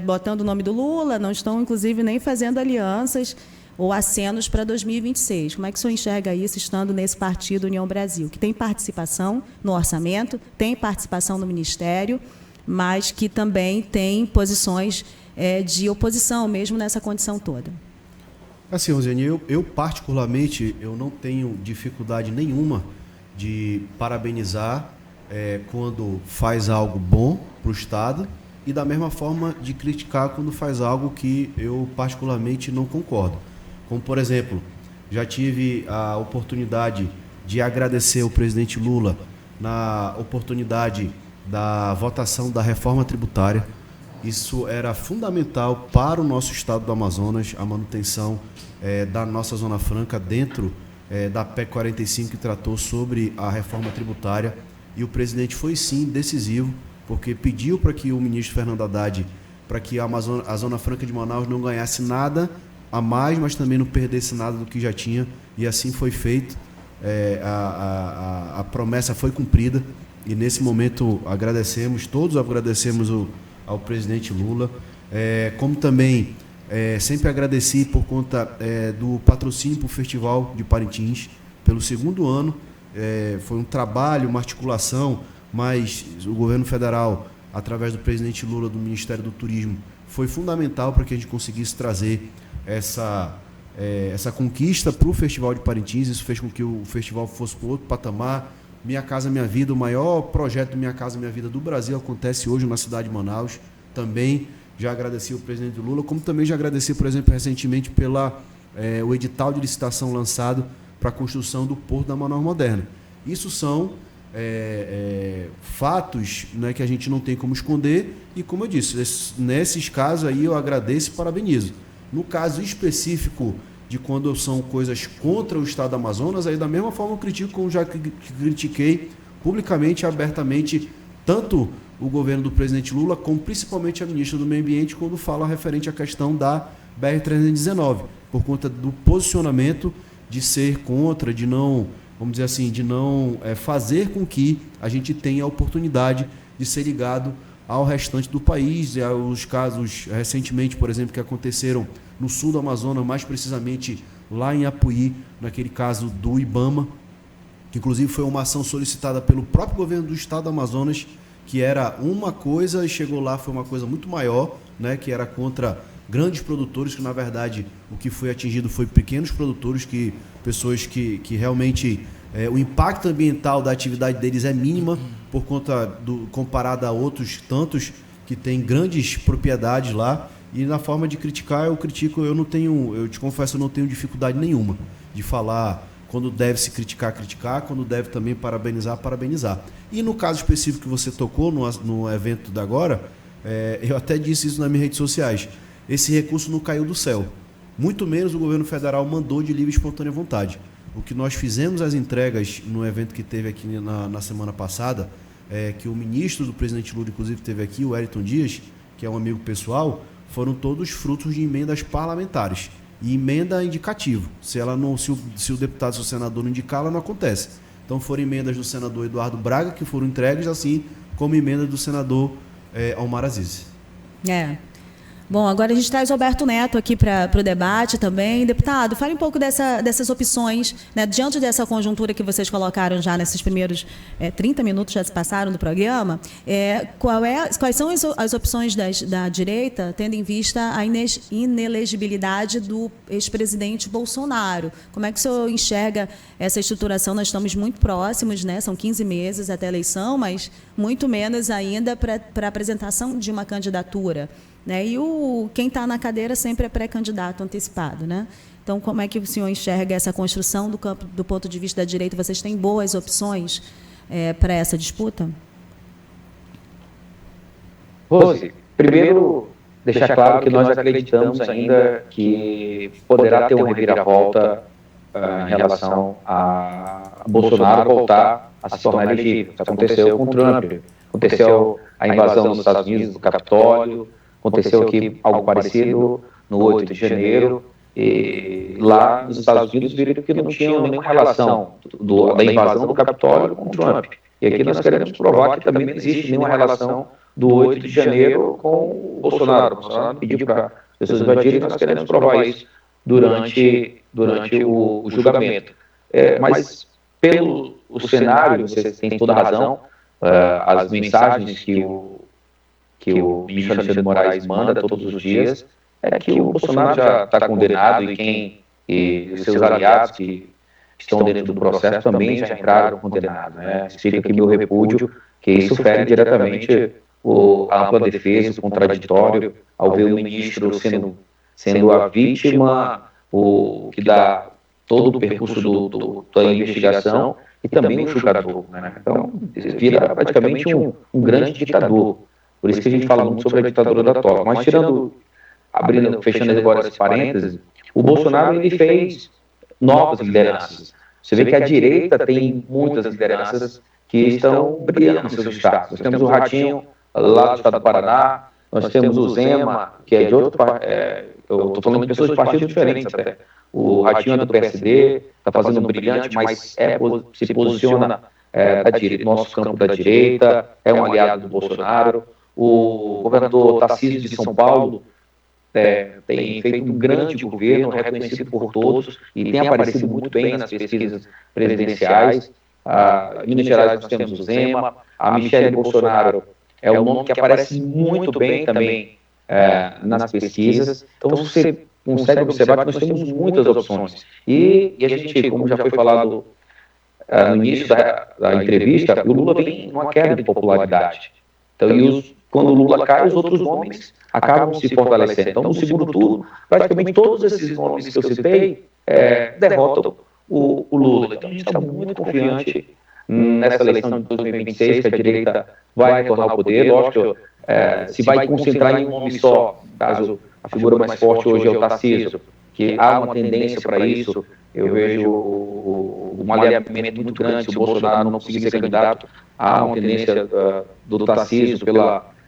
botando o nome do Lula, não estão, inclusive, nem fazendo alianças ou acenos para 2026. Como é que o senhor enxerga isso estando nesse partido União Brasil, que tem participação no orçamento, tem participação no Ministério, mas que também tem posições de oposição, mesmo nessa condição toda? Assim, Rosiane, eu particularmente, eu não tenho dificuldade nenhuma de parabenizar quando faz algo bom para o Estado e da mesma forma de criticar quando faz algo que eu particularmente não concordo. Como, por exemplo, já tive a oportunidade de agradecer o presidente Lula na oportunidade da votação da reforma tributária. Isso era fundamental para o nosso estado do Amazonas, a manutenção da nossa Zona Franca dentro da PEC 45, que tratou sobre a reforma tributária. E o presidente foi, sim, decisivo, porque pediu para que o ministro Fernando Haddad, para que a Zona Franca de Manaus não ganhasse nada a mais, mas também não perdesse nada do que já tinha. E assim foi feito. A promessa foi cumprida. E, nesse momento, todos agradecemos ao presidente Lula, como também sempre agradeci por conta do patrocínio para o Festival de Parintins, pelo segundo ano. Foi um trabalho, uma articulação, mas o governo federal, através do presidente Lula, do Ministério do Turismo, foi fundamental para que a gente conseguisse trazer essa conquista para o Festival de Parintins. Isso fez com que o festival fosse para outro patamar. Minha Casa Minha Vida, o maior projeto Minha Casa Minha Vida do Brasil, acontece hoje na cidade de Manaus. Também já agradeci o presidente Lula, como também já agradeci, por exemplo, recentemente o edital de licitação lançado para a construção do Porto da Manaus Moderna. Isso são fatos, né, que a gente não tem como esconder e, como eu disse, nesses casos aí eu agradeço e parabenizo. No caso específico de quando são coisas contra o estado do Amazonas, aí da mesma forma eu critico, como já critiquei publicamente e abertamente tanto o governo do presidente Lula, como principalmente a ministra do Meio Ambiente, quando fala referente à questão da BR-319, por conta do posicionamento de ser contra, de não, vamos dizer assim, de não fazer com que a gente tenha a oportunidade de ser ligado ao restante do país. E os casos recentemente, por exemplo, que aconteceram no sul do Amazonas, mais precisamente lá em Apuí, naquele caso do Ibama, que inclusive foi uma ação solicitada pelo próprio governo do estado do Amazonas, que era uma coisa e chegou lá, foi uma coisa muito maior, né, que era contra grandes produtores, que na verdade o que foi atingido foi pequenos produtores, pessoas que realmente o impacto ambiental da atividade deles é mínima, por conta comparado a outros tantos que têm grandes propriedades lá. E na forma de criticar, eu te confesso, eu não tenho dificuldade nenhuma de falar quando deve se criticar, quando deve também parabenizar. E no caso específico que você tocou no evento da agora, eu até disse isso nas minhas redes sociais, esse recurso não caiu do céu, muito menos o governo federal mandou de livre e espontânea vontade. O que nós fizemos as entregas no evento que teve aqui na semana passada, que o ministro do presidente Lula, inclusive, teve aqui, o Wellington Dias, que é um amigo pessoal, foram todos frutos de emendas parlamentares. E emenda indicativa. Se o deputado, se o senador não indicar, ela não acontece. Então foram emendas do senador Eduardo Braga que foram entregues, assim como emenda do senador Almar Aziz. Bom, agora a gente traz o Roberto Neto aqui para o debate também. Deputado, fale um pouco dessas opções, né, diante dessa conjuntura que vocês colocaram já nesses primeiros 30 minutos já se passaram do programa. Quais são as opções da direita, tendo em vista a inelegibilidade do ex-presidente Bolsonaro? Como é que o senhor enxerga essa estruturação? Nós estamos muito próximos, né? São 15 meses até a eleição, mas muito menos ainda para a apresentação de uma candidatura. Né? E quem está na cadeira sempre é pré-candidato antecipado. Né? Então, como é que o senhor enxerga essa construção do campo do ponto de vista da direita? Vocês têm boas opções para essa disputa? Rose, primeiro, deixar claro que nós acreditamos ainda que poderá ter uma reviravolta em relação a Bolsonaro voltar a se tornar elegível. Isso aconteceu com o Trump, aconteceu a invasão nos Estados Unidos do Capitólio, aconteceu aqui algo parecido no 8 de janeiro, e lá nos Estados Unidos viram que não tinha nenhuma relação da invasão do Capitólio com o Trump. E aqui nós queremos provar que também não existe nenhuma relação do 8 de janeiro com o Bolsonaro. O Bolsonaro pediu para as pessoas invadirem e nós queremos provar isso durante o julgamento. Mas pelo cenário, você tem toda a razão, as mensagens que o ministro Alexandre de Moraes manda todos os dias é que o Bolsonaro já está condenado e os seus aliados que estão dentro do processo também já entraram condenados. Né? Fica aqui meu repúdio, que isso fere diretamente a ampla defesa, o contraditório, ao ver o ministro sendo a vítima, que dá todo o percurso da investigação e também o julgador. Né? Então, vira praticamente um grande ditador. Por isso que a gente fala muito sobre a ditadura da toga. Mas fechando agora esse parênteses, o Bolsonaro ele fez novas lideranças. Você vê que a direita tem muitas lideranças que estão brilhando nos seus estados. Nós temos o Ratinho, lá do estado do Paraná, nós temos o Zema, que é de outro eu estou falando de pessoas de partidos diferentes até. O Ratinho é do PSD, está fazendo um brilhante, mas se posiciona no nosso campo da direita, é um aliado do Bolsonaro. O governador Tarcísio de São Paulo tem feito um grande governo, reconhecido por todos, e tem aparecido muito bem nas pesquisas presidenciais. Em Minas Gerais nós temos o Zema, a Michele Bolsonaro é um nome que aparece muito bem também nas pesquisas. Então você consegue observar que nós temos muitas opções. E a gente, como já foi falado no início da entrevista, o Lula vem numa queda de popularidade. Então, quando o Lula cai, os outros nomes acabam se fortalecendo. Então, no segundo turno, praticamente todos esses nomes que eu citei derrotam o Lula. Então, a gente está muito confiante nessa eleição de 2026, que a direita vai retornar ao poder. Lógico, se vai concentrar em um nome só, caso a figura mais forte hoje é o Tarcísio, que há uma tendência para isso. Eu vejo um alinhamento muito grande. Se o Bolsonaro não conseguir ser candidato, há uma tendência do Tarcísio.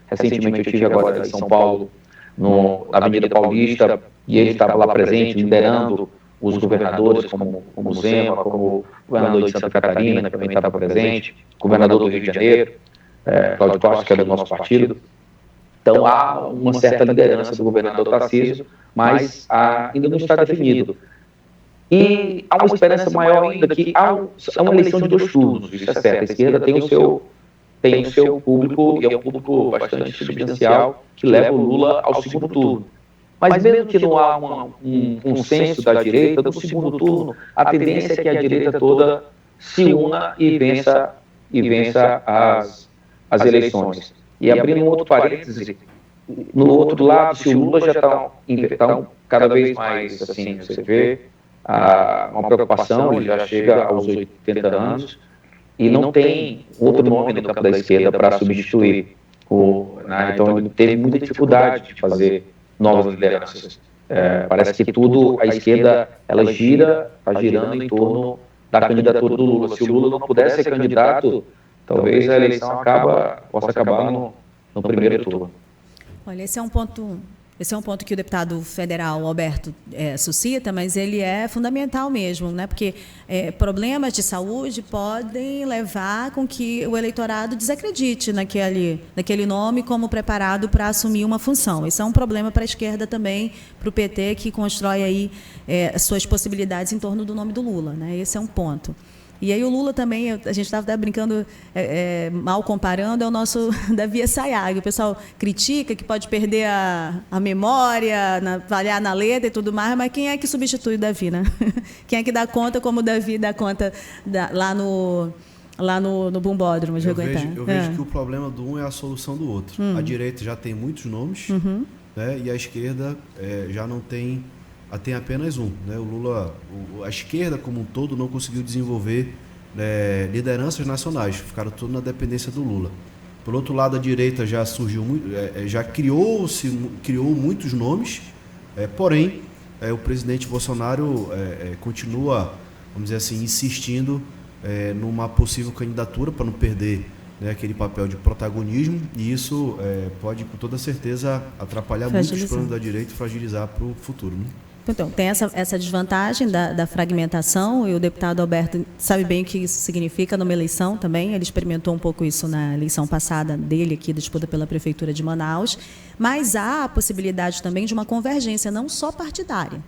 Recentemente eu estive agora em São Paulo, na Avenida Paulista, e ele estava lá presente, liderando os governadores, como o Zema, como o governador de Santa Catarina, que também estava presente, o governador do Rio de Janeiro, Cláudio Costa, que é do nosso partido. Então há uma certa liderança do governador Tarcísio, mas ainda não está definido. E há uma esperança maior ainda que há uma eleição de 2 turnos, isso é certo. A esquerda tem o seu público, e é um público bastante substancial, que leva o Lula ao segundo turno. Mas mesmo que não há um consenso da direita, no segundo turno, a tendência é que a direita toda se una e vença as eleições. E abrindo um outro parêntese, no outro lado, se o Lula já está cada vez mais, assim, você vê, uma preocupação, ele já chega aos 80 anos, e não tem outro nome no campo da esquerda para substituir. Então ele teve muita dificuldade de fazer novas lideranças. Parece que a esquerda, ela está girando em torno da candidatura do Lula. Se o Lula não puder ser candidato, talvez a eleição possa acabar no primeiro turno. Olha, esse é um ponto Esse é um ponto que o deputado federal Alberto suscita, mas ele é fundamental mesmo, né? Porque problemas de saúde podem levar com que o eleitorado desacredite naquele nome como preparado para assumir uma função. Esse é um problema para a esquerda também, para o PT, que constrói aí suas possibilidades em torno do nome do Lula, né? Esse é um ponto. E aí o Lula também, a gente estava brincando, mal comparando, é o nosso Davi Assayag. O pessoal critica que pode perder a memória, falhar na letra e tudo mais, mas quem é que substitui o Davi, né? Quem é que dá conta como o Davi dá conta lá no Bumbódromo de Jaguaré? Eu vejo que o problema do um é a solução do outro. A direita já tem muitos nomes, né, e a esquerda já não tem... tem apenas um, né? O Lula, a esquerda como um todo não conseguiu desenvolver lideranças nacionais, ficaram todos na dependência do Lula. Por outro lado, a direita já surgiu, já criou muitos nomes, porém o presidente Bolsonaro continua, vamos dizer assim, insistindo numa possível candidatura para não perder, né, aquele papel de protagonismo, e isso pode com toda certeza atrapalhar muito os planos da direita e fragilizar para o futuro, né? Então, tem essa desvantagem da fragmentação, e o deputado Alberto sabe bem o que isso significa numa eleição também. Ele experimentou um pouco isso na eleição passada dele, aqui, disputa pela Prefeitura de Manaus. Mas há a possibilidade também de uma convergência, não só partidária,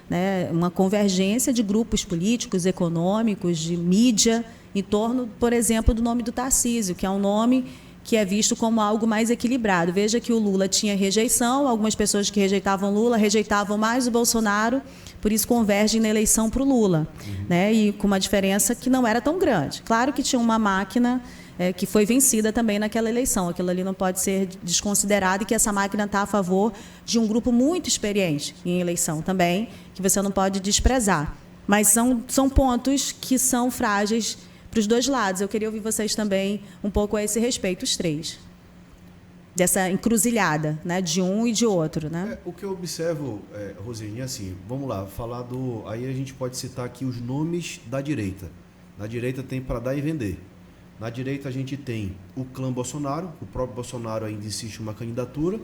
né? Uma convergência de grupos políticos, econômicos, de mídia, em torno, por exemplo, do nome do Tarcísio, que é um nome que é visto como algo mais equilibrado. Veja que o Lula tinha rejeição, algumas pessoas que rejeitavam Lula rejeitavam mais o Bolsonaro, por isso convergem na eleição para o Lula, né? E com uma diferença que não era tão grande. Claro que tinha uma máquina que foi vencida também naquela eleição, aquilo ali não pode ser desconsiderado, e que essa máquina está a favor de um grupo muito experiente em eleição também, que você não pode desprezar. Mas são pontos que são frágeis para os dois lados. Eu queria ouvir vocês também um pouco a esse respeito, os três. Dessa encruzilhada, né, de um e de outro, né? O que eu observo, Rosine, assim, vamos lá, aí a gente pode citar aqui os nomes da direita. Na direita tem para dar e vender. Na direita a gente tem o clã Bolsonaro, o próprio Bolsonaro ainda insiste em uma candidatura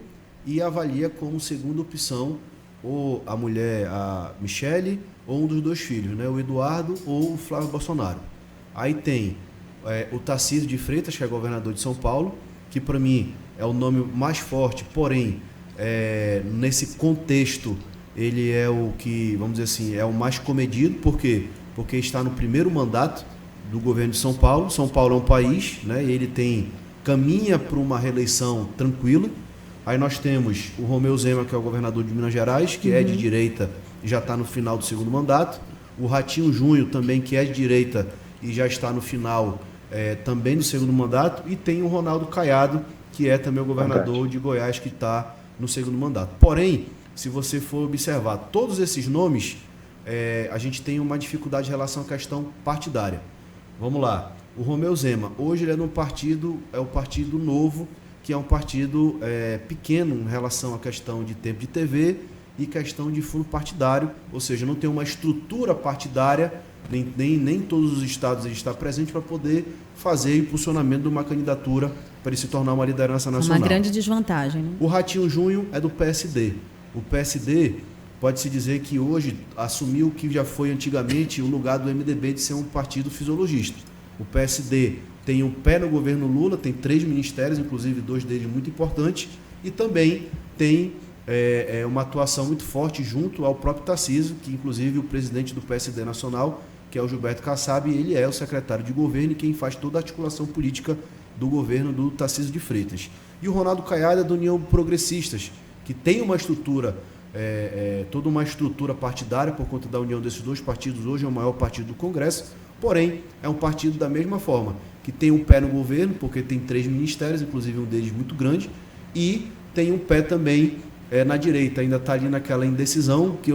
e avalia como segunda opção ou a mulher, a Michele, ou um dos dois filhos, né, o Eduardo ou o Flávio Bolsonaro. Aí tem o Tarcísio de Freitas, que é governador de São Paulo, que para mim é o nome mais forte, porém, nesse contexto, ele é o que, vamos dizer assim, é o mais comedido. Por quê? Porque está no primeiro mandato do governo de São Paulo. São Paulo é um país, né, e ele caminha para uma reeleição tranquila. Aí nós temos o Romeu Zema, que é o governador de Minas Gerais, que é de direita e já está no final do segundo mandato. O Ratinho Júnior também, que é de direita e já está no final também do segundo mandato, e tem o Ronaldo Caiado, que é também o governador de Goiás, que está no segundo mandato. Porém, se você for observar todos esses nomes, a gente tem uma dificuldade em relação à questão partidária. Vamos lá, o Romeu Zema, hoje ele é o Partido Novo, que é um partido pequeno em relação à questão de tempo de TV e questão de fundo partidário, ou seja, não tem uma estrutura partidária, nem todos os estados ele está presente para poder fazer o impulsionamento de uma candidatura para ele se tornar uma liderança nacional. Uma grande desvantagem, né? O Ratinho Júnior é do PSD. O PSD pode-se dizer que hoje assumiu o que já foi antigamente o lugar do MDB de ser um partido fisiologista. O PSD tem um pé no governo Lula, tem 3 ministérios, inclusive 2 deles muito importantes, e também tem uma atuação muito forte junto ao próprio Tarcísio, que inclusive o presidente do PSD nacional, que é o Gilberto Kassab, ele é o secretário de governo e quem faz toda a articulação política do governo do Tarcísio de Freitas. E o Ronaldo Caiado é da União Progressistas, que tem uma estrutura, toda uma estrutura partidária por conta da união desses dois partidos. Hoje é o maior partido do Congresso, porém é um partido da mesma forma, que tem um pé no governo, porque tem 3 ministérios, inclusive um deles muito grande, e tem um pé também na direita, ainda está ali naquela indecisão, que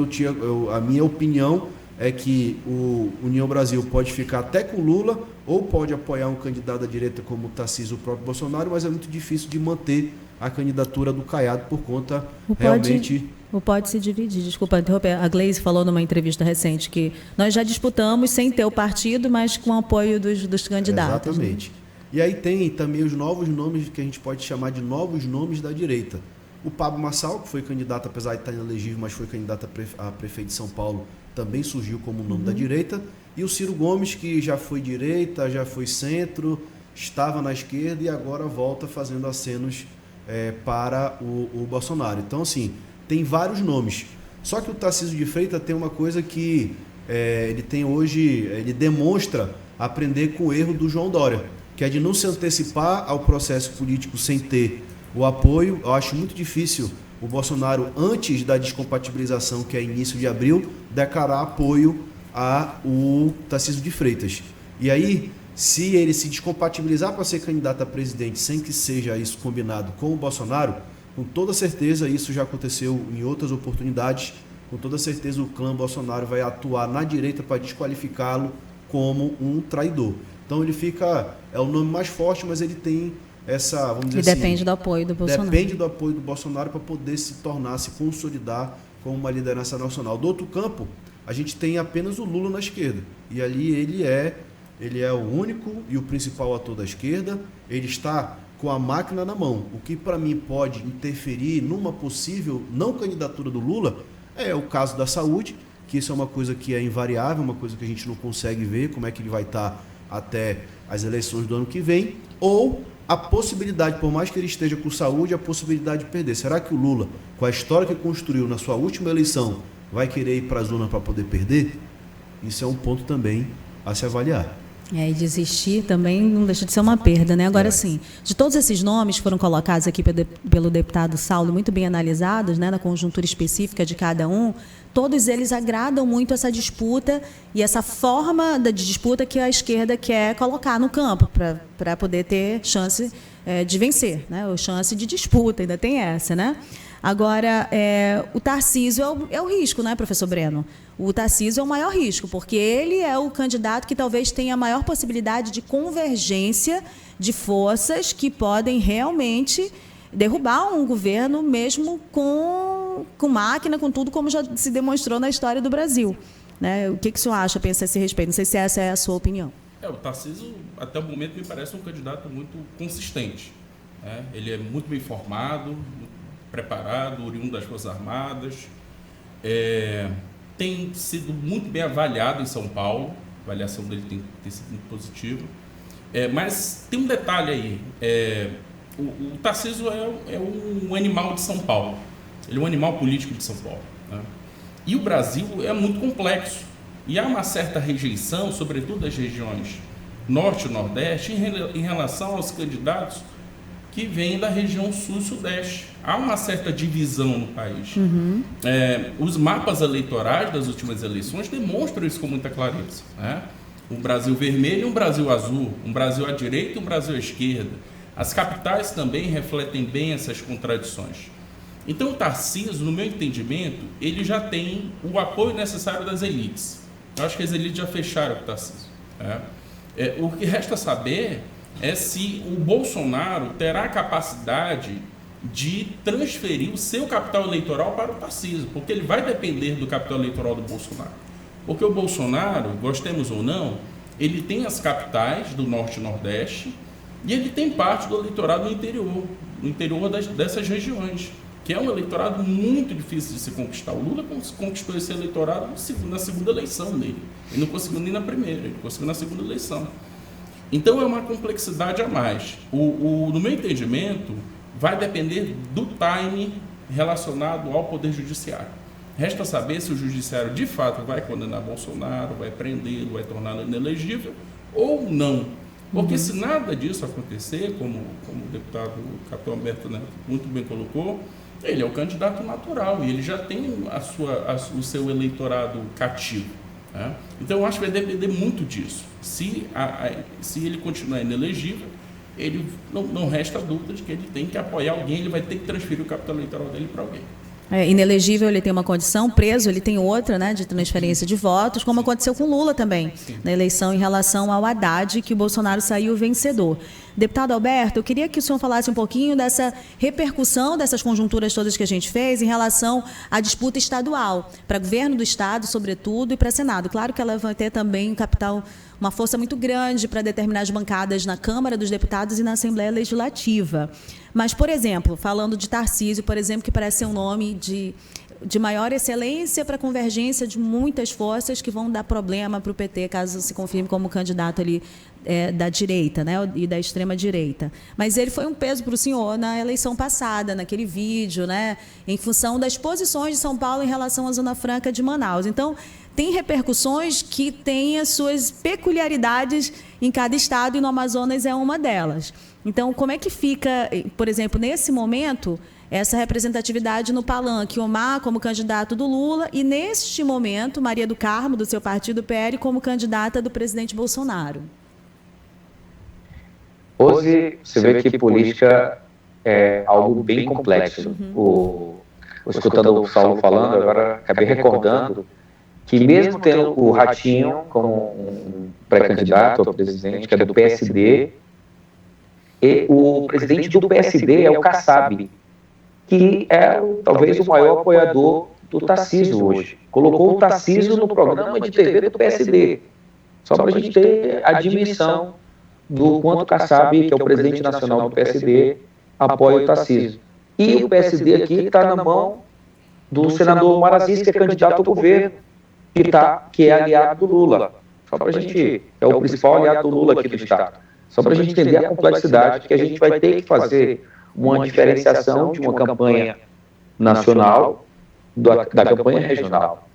a minha opinião é que o União Brasil pode ficar até com Lula, ou pode apoiar um candidato da direita como o Tarcísio, o próprio Bolsonaro, mas é muito difícil de manter a candidatura do Caiado por conta realmente... Pode se dividir, desculpa interromper. A Gleisi falou numa entrevista recente que nós já disputamos sem ter o partido, mas com o apoio dos candidatos. Exatamente. Né? E aí tem também os novos nomes, que a gente pode chamar de novos nomes da direita. O Pablo Marçal, que foi candidato, apesar de estar inelegível, mas foi candidato a prefeito de São Paulo, também surgiu como nome da direita. E o Ciro Gomes, que já foi direita, já foi centro, estava na esquerda e agora volta fazendo acenos para o Bolsonaro. Então, assim, tem vários nomes. Só que o Tarcísio de Freitas tem uma coisa que ele tem hoje, ele demonstra aprender com o erro do João Dória, que é de não se antecipar ao processo político sem ter o apoio. Eu acho muito difícil o Bolsonaro, antes da descompatibilização, que é início de abril, declarar apoio ao Tarcísio de Freitas. E aí, se ele se descompatibilizar para ser candidato a presidente sem que seja isso combinado com o Bolsonaro, com toda certeza, isso já aconteceu em outras oportunidades, com toda certeza o clã Bolsonaro vai atuar na direita para desqualificá-lo como um traidor. Então ele fica, é o nome mais forte, mas ele tem essa, vamos dizer assim... E depende do apoio do Bolsonaro. Depende do apoio do Bolsonaro para poder se tornar, se consolidar como uma liderança nacional. Do outro campo, a gente tem apenas o Lula na esquerda. E ali ele é o único e o principal ator da esquerda. Ele está com a máquina na mão. O que para mim pode interferir numa possível não candidatura do Lula é o caso da saúde, que isso é uma coisa que é invariável, uma coisa que a gente não consegue ver como é que ele vai estar até as eleições do ano que vem, ou a possibilidade, por mais que ele esteja com saúde, a possibilidade de perder. Será que o Lula, com a história que construiu na sua última eleição, vai querer ir para a zona para poder perder? Isso é um ponto também a se avaliar. E desistir também não deixa de ser uma perda, né? Agora sim, de todos esses nomes que foram colocados aqui pelo deputado Saulo, muito bem analisados, né, na conjuntura específica de cada um, todos eles agradam muito essa disputa e essa forma de disputa que a esquerda quer colocar no campo para poder ter chance de vencer, né? Ou chance de disputa, ainda tem essa, né? Agora, o Tarcísio é o risco, né, professor Breno? O Tarcísio é o maior risco, porque ele é o candidato que talvez tenha a maior possibilidade de convergência de forças que podem realmente derrubar um governo, mesmo com máquina, com tudo, como já se demonstrou na história do Brasil. Né? O que o senhor acha, pensa a esse respeito? Não sei se essa é a sua opinião. O Tarcísio, até o momento, me parece um candidato muito consistente. Né? Ele é muito bem formado, muito preparado, oriundo das Forças Armadas, tem sido muito bem avaliado em São Paulo, a avaliação dele tem sido muito positiva, mas tem um detalhe aí, o Tarcísio é um animal de São Paulo, ele é um animal político de São Paulo, né? E o Brasil é muito complexo, e há uma certa rejeição, sobretudo das regiões norte e nordeste, em relação aos candidatos que vêm da região sul e sudeste. Há uma certa divisão no país. Uhum. Os mapas eleitorais das últimas eleições demonstram isso com muita clareza. Né? Um Brasil vermelho e um Brasil azul, um Brasil à direita e um Brasil à esquerda. As capitais também refletem bem essas contradições. Então, o Tarcísio, no meu entendimento, ele já tem o apoio necessário das elites. Eu acho que as elites já fecharam com o Tarcísio. O que resta saber é se o Bolsonaro terá a capacidade de transferir o seu capital eleitoral para o Tarcísio, porque ele vai depender do capital eleitoral do Bolsonaro. Porque o Bolsonaro, gostemos ou não, ele tem as capitais do Norte e Nordeste e ele tem parte do eleitorado no interior dessas regiões, que é um eleitorado muito difícil de se conquistar. O Lula conquistou esse eleitorado na segunda eleição dele. Ele não conseguiu nem na primeira, ele conseguiu na segunda eleição. Então, é uma complexidade a mais. No meu entendimento, vai depender do time relacionado ao Poder Judiciário. Resta saber se o Judiciário, de fato, vai condenar Bolsonaro, vai prendê-lo, vai torná-lo inelegível ou não. Porque se nada disso acontecer, como o deputado Capitão Alberto Neto muito bem colocou, ele é o candidato natural e ele já tem o seu eleitorado cativo. Né? Então, eu acho que vai depender muito disso. Se ele continuar inelegível, ele não resta dúvida de que ele tem que apoiar alguém, ele vai ter que transferir o capital eleitoral dele para alguém. Inelegível, ele tem uma condição, preso, ele tem outra, né, de transferência de votos, como aconteceu com Lula também, na eleição em relação ao Haddad, que o Bolsonaro saiu vencedor. Deputado Alberto, eu queria que o senhor falasse um pouquinho dessa repercussão dessas conjunturas todas que a gente fez em relação à disputa estadual, para governo do Estado, sobretudo, e para Senado. Claro que ela vai ter também uma força muito grande para determinar as bancadas na Câmara dos Deputados e na Assembleia Legislativa. Mas, por exemplo, falando de Tarcísio, por exemplo, que parece ser um nome de maior excelência para a convergência de muitas forças que vão dar problema para o PT, caso se confirme como candidato ali da direita, né, e da extrema-direita. Mas ele foi um peso para o senhor na eleição passada, naquele vídeo, né, em função das posições de São Paulo em relação à Zona Franca de Manaus. Então, tem repercussões que têm as suas peculiaridades em cada estado, e no Amazonas é uma delas. Então, como é que fica, por exemplo, nesse momento, essa representatividade no palanque? Omar como candidato do Lula e, neste momento, Maria do Carmo, do seu partido PL, como candidata do presidente Bolsonaro. Hoje, você vê que política é algo bem complexo. Escutando o Saulo falando, agora acabei recordando que mesmo tendo o Ratinho como um pré-candidato ao presidente, que é do PSD, e o presidente do PSD é o Kassab, que é talvez o maior apoiador do Tarcísio hoje. Colocou o Tarcísio no programa de TV do PSD, só para a gente ter a dimensão do quanto o Kassab, que é o presidente nacional do PSD, apoia o Tarcísio. E o PSD aqui está na mão do senador Omar Aziz, que é candidato ao governo, que é aliado do Lula. Só para a gente, é o principal aliado do Lula aqui do Estado. Só para a gente entender a complexidade, que a gente vai ter que fazer uma diferenciação de uma campanha nacional da campanha regional.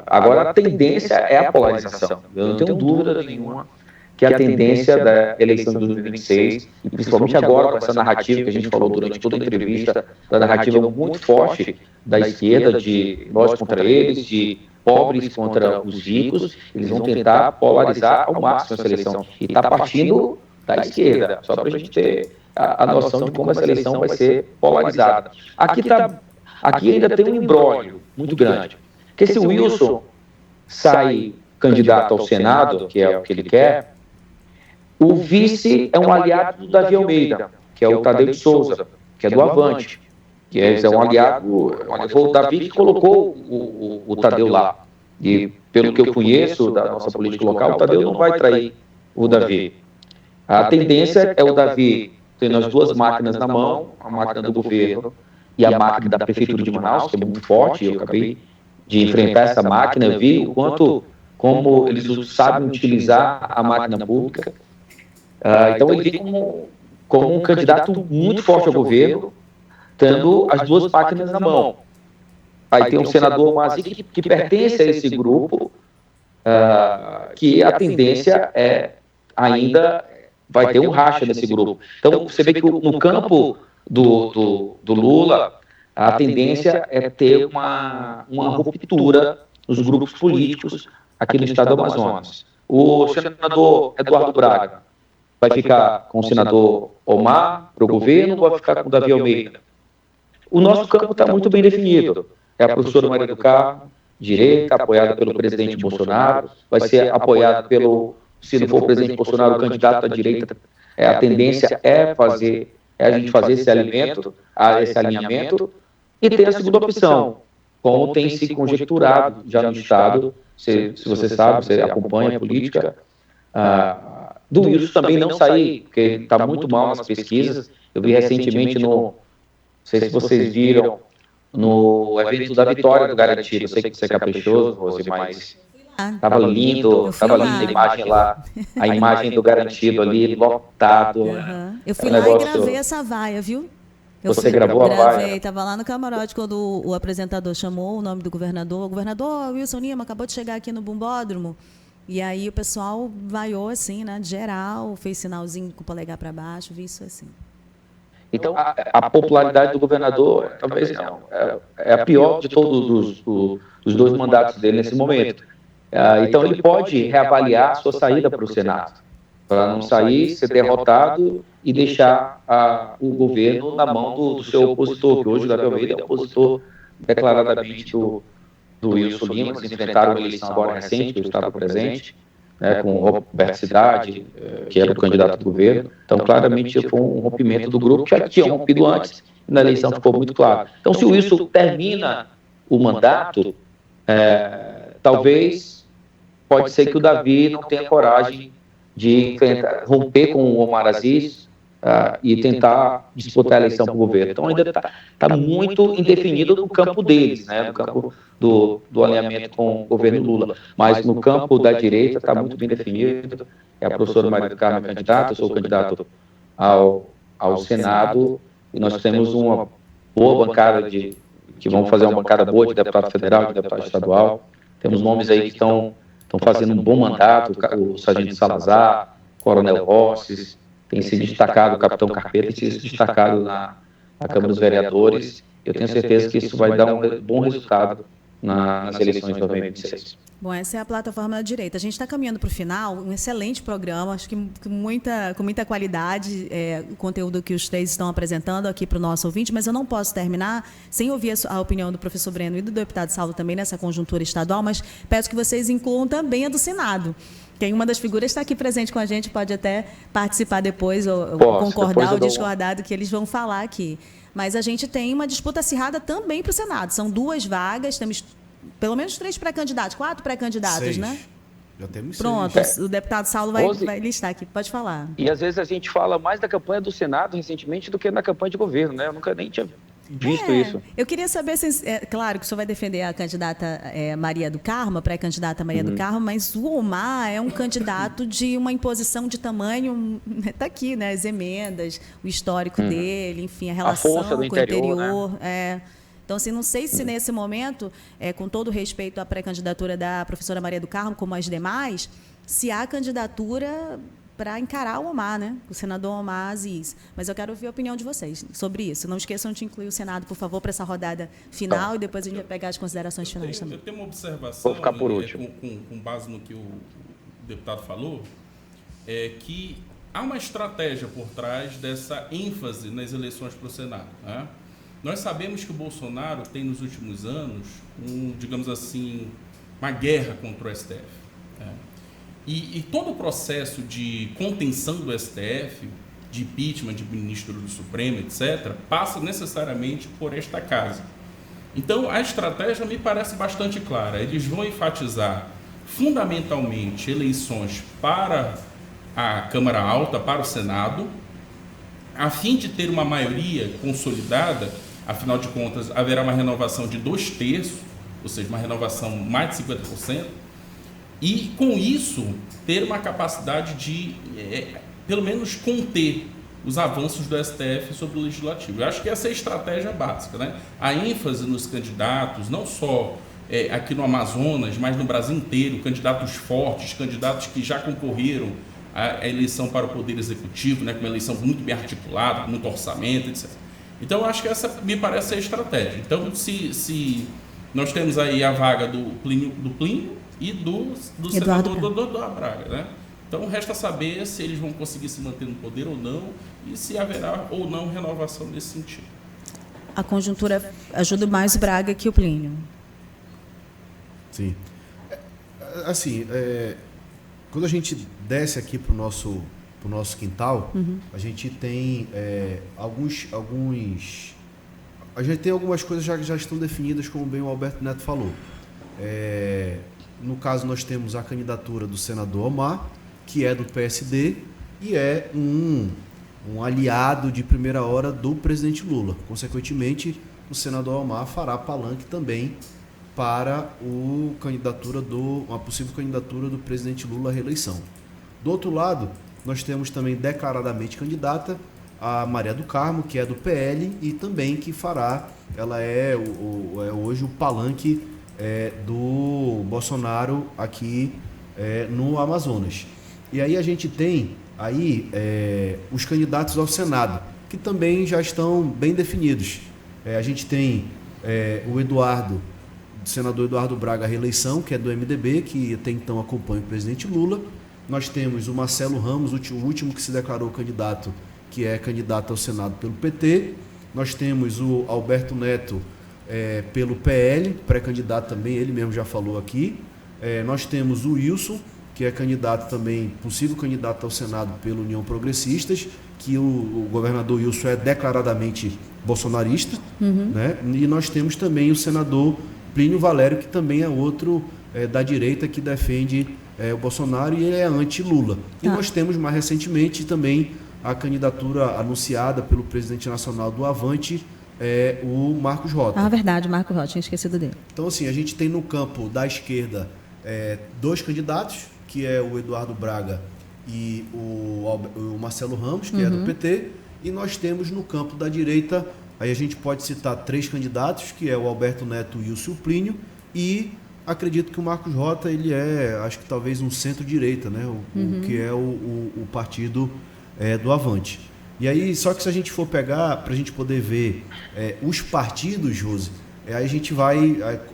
Agora, a tendência é a polarização. Eu não tenho dúvida nenhuma que a tendência da eleição de 2026, e principalmente agora com essa narrativa que a gente falou durante toda a entrevista, da narrativa muito forte da esquerda, de nós contra eles, de pobres contra os ricos, eles vão tentar polarizar ao máximo essa eleição. E está partindo da esquerda, só para a gente ter a noção de como essa eleição vai ser polarizada. Aqui ainda tem um imbróglio muito grande, porque se o Wilson sai candidato ao Senado, que é o que ele quer, o vice é um aliado do Davi Almeida, que é o Tadeu de Souza, que é do Avante, que é um aliado, foi o Davi que colocou o Tadeu lá. E pelo que eu conheço da nossa política local, o Tadeu não vai trair o Davi. A tendência é o Davi tendo as duas máquinas na mão, a máquina do governo e a máquina da Prefeitura de Manaus, que é muito forte. Eu acabei de enfrentar essa máquina, vi o quanto, como eles sabem utilizar a máquina pública. Então ele vem como um candidato muito forte ao governo, tendo as duas máquinas na mão. Aí tem um senador Mazi que pertence a esse grupo, que a tendência ainda vai ter um racha nesse grupo. Então você vê que no campo do Lula, a tendência é ter uma ruptura nos grupos políticos aqui no estado do Amazonas. O senador Eduardo Braga vai ficar com o senador Omar para o governo ou vai ficar com o Davi Almeida? O nosso campo está muito bem definido. É a professora Maria do Carmo, direita, apoiada pelo presidente Bolsonaro, vai ser apoiada se não for o presidente Bolsonaro, o candidato à direita. A tendência é a gente fazer esse alinhamento, e tem a segunda opção, como tem se conjecturado já no Estado, se você sabe, você acompanha a política, do Wilson também não sair, porque está muito mal nas pesquisas. Eu vi recentemente não sei se vocês viram, no evento da vitória do Garantido. Eu sei que você é caprichoso, Rose, mas estava lindo a imagem lá, a imagem do Garantido ali, lotado. Eu fui lá e gravei essa vaia, viu? Você gravou a vaia? Gravei, estava lá no camarote quando o apresentador chamou o nome do governador. O governador Wilson Lima acabou de chegar aqui no Bumbódromo. E aí o pessoal vaiou assim, né? Geral, fez sinalzinho com o polegar para baixo, vi isso assim. Então, a popularidade do governador talvez é a pior de todos os dois mandatos dele nesse momento. Então, ele pode reavaliar a sua saída para o Senado, para não sair, ser derrotado e deixar o governo na mão do seu opositor, que hoje o Davi Almeida é opositor declaradamente do Wilson Lima. Eles enfrentaram uma eleição agora recente, que eu estava presente. né, com o Roberto Cidade, que era o candidato do governo. Então, claramente, foi um rompimento do grupo, que já tinha rompido antes, e na eleição ficou muito claro. Então, se o Wilson termina o mandato, talvez, pode ser que o Davi não tenha coragem de romper com o Omar Aziz e tentar disputar a eleição para o governo. Então, ainda está muito indefinido no campo deles, né, no campo do alinhamento com o governo Lula. Mas no campo da direita está muito bem definido. É a professora Maria do Carmo candidata, eu sou candidato ao Senado, e nós temos uma boa bancada que vamos fazer uma bancada boa de deputado federal, de deputado estadual. Temos nomes aí que estão fazendo um bom mandato, o Sargento Salazar, Coronel Rosses, tem se destacado, o Capitão Carpeta tem se destacado na Câmara dos Vereadores. Eu tenho certeza que isso vai dar um bom resultado nas eleições de 2026. Bom, essa é a plataforma da direita. A gente está caminhando para o final, um excelente programa, acho que com muita qualidade, o conteúdo que os três estão apresentando aqui para o nosso ouvinte, mas eu não posso terminar sem ouvir a opinião do professor Breno e do deputado Saulo também nessa conjuntura estadual, mas peço que vocês incluam também a do Senado. Quem uma das figuras está aqui presente com a gente, pode até participar depois, ou concordar ou discordar do que eles vão falar aqui. Mas a gente tem uma disputa acirrada também para o Senado. São 2 vagas, temos pelo menos 3 pré-candidatos, 4 pré-candidatos, 6. né? Já temos 6. Pronto, o deputado Saulo vai listar aqui. Pode falar. E às vezes a gente fala mais da campanha do Senado recentemente do que na campanha de governo, né? Eu nunca nem tinha visto isso. Eu queria saber, claro que o senhor vai defender a candidata Maria do Carmo, a pré-candidata Maria do Carmo, mas o Omar é um candidato de uma imposição de tamanho, está aqui, né? As emendas, o histórico dele, enfim, a relação força do com o interior. Né? Então, assim, não sei se nesse momento, com todo respeito à pré-candidatura da professora Maria do Carmo, como as demais, se há candidatura para encarar o Omar, né? O senador Omar Aziz. Mas eu quero ouvir a opinião de vocês sobre isso. Não esqueçam de incluir o Senado, por favor, para essa rodada final, e depois a gente vai pegar as considerações finais também. Eu tenho uma observação, vou ficar por último. Com base no que o deputado falou, que há uma estratégia por trás dessa ênfase nas eleições para o Senado, né? Nós sabemos que o Bolsonaro tem, nos últimos anos, digamos assim, uma guerra contra o STF. Né? E todo o processo de contenção do STF, de impeachment de ministro do Supremo, etc., passa necessariamente por esta casa. Então, a estratégia me parece bastante clara. Eles vão enfatizar, fundamentalmente, eleições para a Câmara Alta, para o Senado, a fim de ter uma maioria consolidada. Afinal de contas, haverá uma renovação de 2/3, ou seja, uma renovação mais de 50%, e, com isso, ter uma capacidade de, pelo menos, conter os avanços do STF sobre o Legislativo. Eu acho que essa é a estratégia básica, né? A ênfase nos candidatos, não só aqui no Amazonas, mas no Brasil inteiro, candidatos fortes, candidatos que já concorreram à eleição para o Poder Executivo, né, com uma eleição muito bem articulada, com muito orçamento, etc. Então, eu acho que essa me parece a estratégia. Então, se nós temos aí a vaga do Plínio e do senador Dodô Braga, né? Então, resta saber se eles vão conseguir se manter no poder ou não e se haverá ou não renovação nesse sentido. A conjuntura ajuda mais o Braga que o Plínio. Sim. Assim, quando a gente desce aqui para o nosso quintal, a gente tem a gente tem algumas coisas que já estão definidas, como bem o Alberto Neto falou. No caso, nós temos a candidatura do senador Omar, que é do PSD e é um aliado de primeira hora do presidente Lula. Consequentemente, o senador Omar fará palanque também para uma possível candidatura do presidente Lula à reeleição. Do outro lado, nós temos também declaradamente candidata a Maria do Carmo, que é do PL e também que ela é hoje o palanque do Bolsonaro aqui no Amazonas. E aí a gente tem aí os candidatos ao Senado, que também já estão bem definidos. A gente tem o senador Eduardo Braga à reeleição, que é do MDB, que até então acompanha o presidente Lula. Nós temos o Marcelo Ramos, o último que se declarou candidato, que é candidato ao Senado pelo PT. Nós temos o Alberto Neto pelo PL, pré-candidato também, ele mesmo já falou aqui. Nós temos o Wilson, que é candidato também, possível candidato ao Senado pela União Progressistas, que o governador Wilson é declaradamente bolsonarista, né? E nós temos também o senador Plínio Valério, que também é outro da direita que defende o Bolsonaro e ele é anti-Lula. E nós temos mais recentemente também a candidatura anunciada pelo presidente nacional do Avante, o Marcos Rota. Ah, verdade, Marcos Rota, tinha esquecido dele. Então, assim, a gente tem no campo da esquerda dois candidatos, que é o Eduardo Braga e o Marcelo Ramos, que é do PT, e nós temos no campo da direita, aí a gente pode citar três candidatos, que é o Alberto Neto e o Plínio, e acredito que o Marcos Rota, ele acho que talvez um centro-direita, né? Que é o partido do Avante. E aí, só que se a gente for pegar, para a gente poder ver os partidos, Rose, aí a gente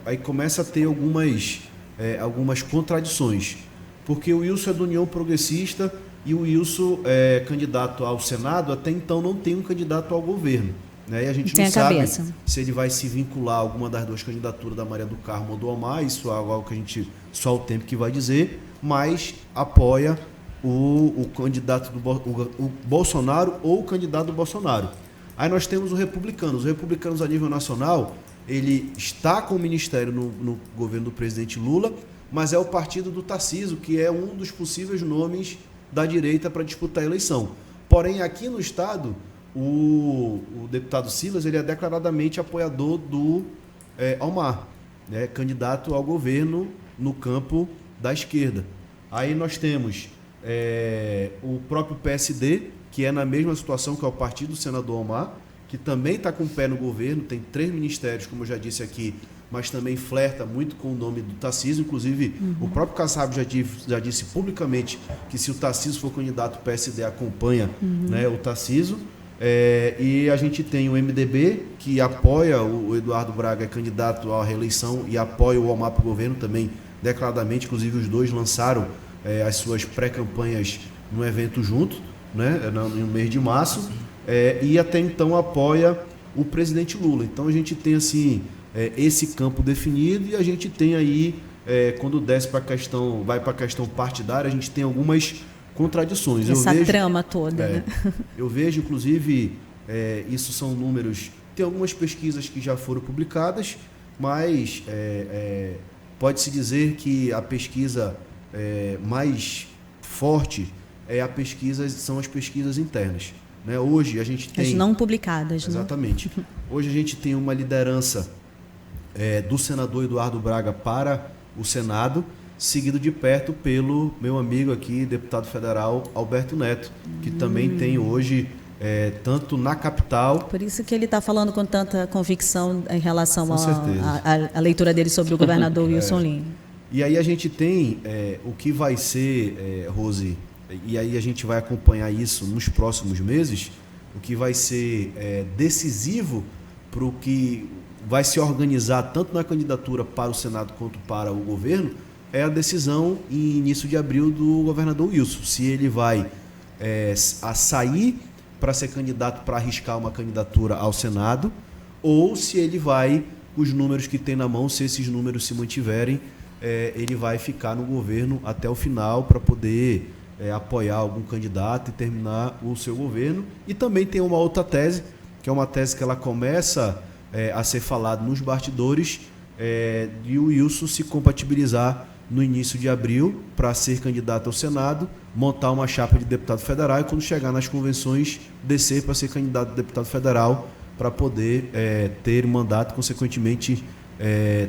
aí começa a ter algumas contradições. Porque o Wilson é da União Progressista e o Wilson é candidato ao Senado, até então não tem um candidato ao governo. Né? E a gente não sabe se ele vai se vincular a alguma das duas candidaturas da Maria do Carmo ou do Omar, isso é algo que só o tempo que vai dizer, mas apoia o candidato o Bolsonaro ou o candidato do Bolsonaro. Aí nós temos os republicanos a nível nacional, ele está com o ministério no governo do presidente Lula, mas é o partido do Tarcísio, que é um dos possíveis nomes da direita para disputar a eleição. Porém, aqui no estado, o deputado Silas, ele é declaradamente apoiador do Omar, né, candidato ao governo no campo da esquerda. Aí nós temos o próprio PSD, que é na mesma situação que é o partido do senador Omar, que também está com o pé no governo, tem 3 ministérios, como eu já disse aqui, mas também flerta muito com o nome do Tarcísio. Inclusive, o próprio Kassab já disse publicamente que se o Tarcísio for candidato, o PSD acompanha né, o Tarcísio. E a gente tem o MDB, que apoia o Eduardo Braga, é candidato à reeleição, e apoia o Omar para o governo também declaradamente. Inclusive, os dois lançaram as suas pré-campanhas no evento junto, né, no mês de março, e até então apoia o presidente Lula. Então, a gente tem assim esse campo definido, e a gente tem aí, quando desce para a questão, vai para a questão partidária, a gente tem algumas contradições. Essa trama toda, né? Eu vejo, inclusive, isso são números, tem algumas pesquisas que já foram publicadas, mas pode-se dizer que a pesquisa mais forte são as pesquisas internas. Né? Hoje a gente tem... As não publicadas. Exatamente. Né? Hoje a gente tem uma liderança do senador Eduardo Braga para o Senado, seguido de perto pelo meu amigo aqui, deputado federal Alberto Neto, que também tem hoje, tanto na capital... Por isso que ele está falando com tanta convicção em relação à leitura dele sobre o governador Wilson Lima. E aí a gente tem o que vai ser, Rose, e aí a gente vai acompanhar isso nos próximos meses, o que vai ser decisivo para o que vai se organizar tanto na candidatura para o Senado quanto para o governo, é a decisão em início de abril do governador Wilson, se ele vai sair para ser candidato, para arriscar uma candidatura ao Senado, ou se ele vai, os números que tem na mão, se esses números se mantiverem, ele vai ficar no governo até o final para poder apoiar algum candidato e terminar o seu governo. E também tem uma outra tese, que é uma tese que ela começa a ser falada nos bastidores, de o Wilson se compatibilizar no início de abril para ser candidato ao Senado, montar uma chapa de deputado federal e, quando chegar nas convenções, descer para ser candidato a deputado federal para poder ter mandato, consequentemente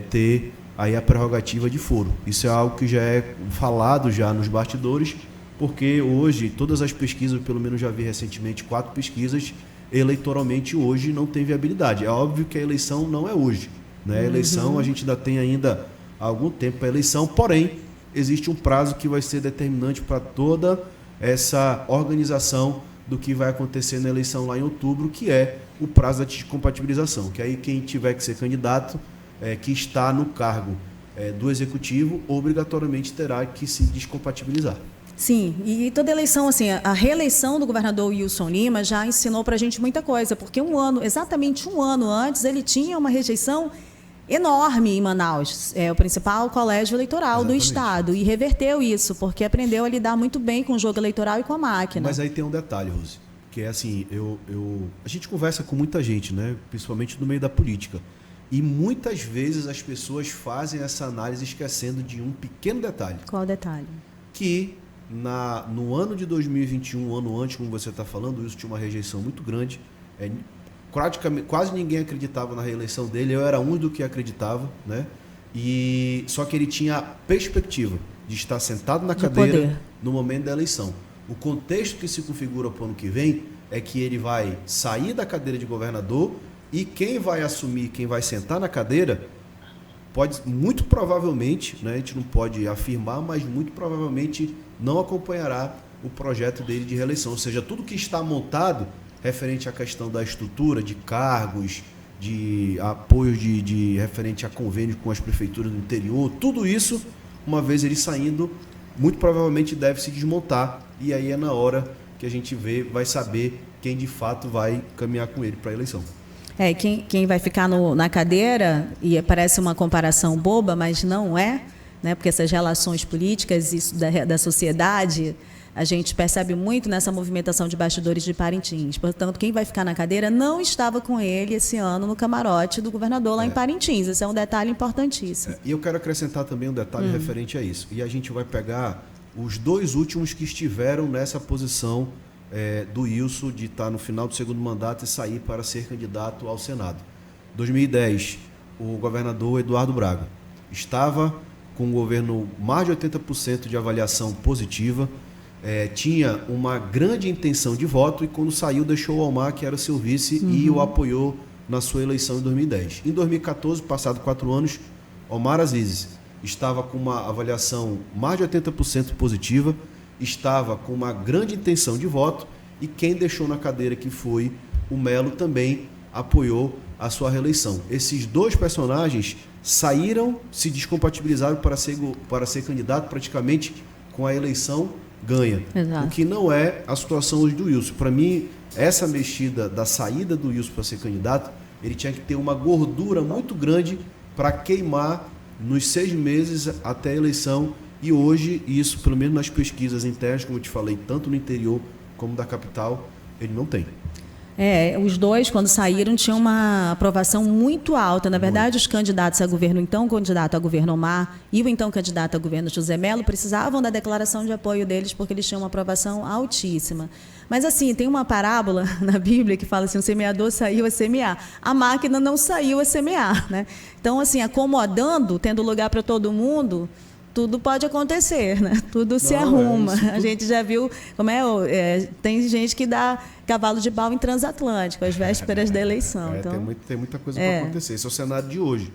ter aí a prerrogativa de foro. Isso é algo que já é falado já nos bastidores, porque hoje todas as pesquisas, pelo menos já vi recentemente 4 pesquisas, eleitoralmente hoje não tem viabilidade. É óbvio que a eleição não é hoje, né? A eleição, a gente ainda tem algum tempo para a eleição, porém existe um prazo que vai ser determinante para toda essa organização do que vai acontecer na eleição lá em outubro, que é o prazo da descompatibilização, que aí quem tiver que ser candidato, que está no cargo do executivo, obrigatoriamente terá que se descompatibilizar. Sim, e toda eleição, assim, a reeleição do governador Wilson Lima já ensinou para a gente muita coisa, porque exatamente um ano antes, ele tinha uma rejeição enorme em Manaus, é o principal colégio eleitoral do estado, e reverteu isso, porque aprendeu a lidar muito bem com o jogo eleitoral e com a máquina. Mas aí tem um detalhe, Rose, que é assim, a gente conversa com muita gente, né, principalmente no meio da política, e muitas vezes as pessoas fazem essa análise esquecendo de um pequeno detalhe. Qual detalhe? Que no ano de 2021, um ano antes, como você está falando, isso tinha uma rejeição muito grande, quase ninguém acreditava na reeleição dele, eu era um do que acreditava, né? Só que ele tinha a perspectiva de estar sentado na cadeira no momento da eleição. O contexto que se configura para o ano que vem é que ele vai sair da cadeira de governador e quem vai assumir, quem vai sentar na cadeira, muito provavelmente, né, a gente não pode afirmar, mas muito provavelmente não acompanhará o projeto dele de reeleição. Ou seja, tudo que está montado referente à questão da estrutura, de cargos, de apoios referente a convênios com as prefeituras do interior, tudo isso, uma vez ele saindo, muito provavelmente deve se desmontar, e aí é na hora que a gente vai saber quem de fato vai caminhar com ele para a eleição. Quem vai ficar na cadeira, e parece uma comparação boba, mas não é, né? Porque essas relações políticas, isso da sociedade, a gente percebe muito nessa movimentação de bastidores de Parintins. Portanto, quem vai ficar na cadeira não estava com ele esse ano no camarote do governador lá em Parintins. Esse é um detalhe importantíssimo. E eu quero acrescentar também um detalhe referente a isso. E a gente vai pegar os dois últimos que estiveram nessa posição do Wilson de estar no final do segundo mandato e sair para ser candidato ao Senado. 2010, o governador Eduardo Braga estava com um governo mais de 80% de avaliação positiva, tinha uma grande intenção de voto e quando saiu deixou o Almar, que era seu vice, e o apoiou na sua eleição em 2010. Em 2014, passado 4 anos, Omar Aziz estava com uma avaliação mais de 80% positiva, estava com uma grande intenção de voto e quem deixou na cadeira, que foi o Melo, também apoiou a sua reeleição. Esses dois personagens saíram, se descompatibilizaram para ser candidato praticamente com a eleição ganha. Exato. O que não é a situação hoje do Wilson. Para mim, essa mexida da saída do Wilson para ser candidato, ele tinha que ter uma gordura muito grande para queimar nos 6 meses até a eleição. E hoje, isso, pelo menos nas pesquisas internas, como eu te falei, tanto no interior como da capital, ele não tem. Os dois, quando saíram, tinham uma aprovação muito alta. Na verdade, os candidatos a governo, então o candidato a governo Omar e o então candidato a governo José Melo, precisavam da declaração de apoio deles porque eles tinham uma aprovação altíssima. Mas, assim, tem uma parábola na Bíblia que fala assim, o semeador saiu a semear. A máquina não saiu a semear, né? Então, assim, acomodando, tendo lugar para todo mundo, tudo pode acontecer, né? Tudo se arruma. A gente já viu como tem gente que dá cavalo de pau em transatlântico, às vésperas da eleição. Então, tem muita coisa para acontecer. Esse é o cenário de hoje.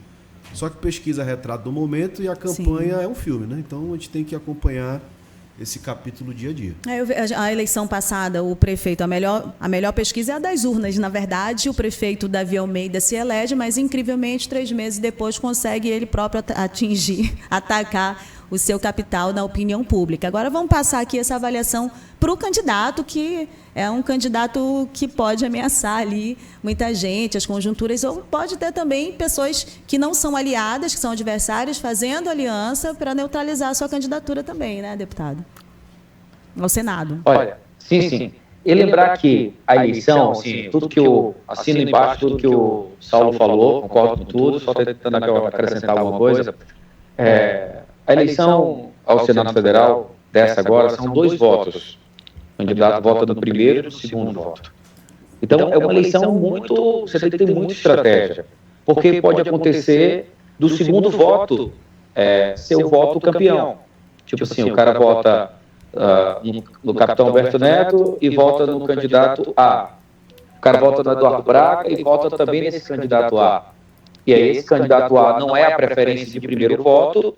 Só que pesquisa retrato do momento e a campanha é um filme, né? Então a gente tem que acompanhar esse capítulo dia a dia. A eleição passada, o prefeito, a melhor pesquisa é a das urnas. Na verdade, o prefeito Davi Almeida se elege, mas incrivelmente 3 meses depois consegue ele próprio atacar o seu capital na opinião pública. Agora vamos passar aqui essa avaliação para o candidato, que é um candidato que pode ameaçar ali muita gente, as conjunturas, ou pode ter também pessoas que não são aliadas, que são adversários, fazendo aliança para neutralizar a sua candidatura também, né, deputado? Ao Senado. Olha, sim. E lembrar que a eleição, assim, tudo que eu assino embaixo, tudo que o Saulo falou, concordo com tudo, só tentando acrescentar alguma coisa. A eleição ao Senado Federal, dessa agora, são 2 votos. O candidato vota no primeiro e no segundo voto. Então, é uma eleição muito... Você tem que ter muita estratégia. Porque pode acontecer do segundo voto ser o voto campeão. Tipo assim, o cara vota no capitão Alberto Neto e vota no candidato A. O cara vota no Eduardo Braga e vota também nesse candidato A. E aí, esse candidato A não é a preferência de primeiro voto,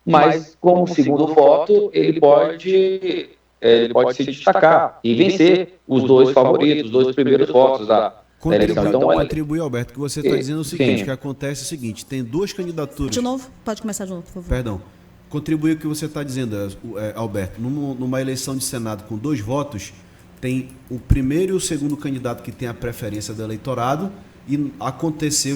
mas como segundo voto, ele pode se destacar e vencer os 2 favoritos, os 2 primeiros votos da eleição. Então, contribui, Alberto, que você está dizendo o seguinte, que acontece o seguinte, tem 2 candidaturas... De novo? Pode começar de novo, por favor. Perdão. Contribuir o que você está dizendo, Alberto. Numa eleição de Senado com 2 votos, tem o primeiro e o segundo candidato que tem a preferência do eleitorado, e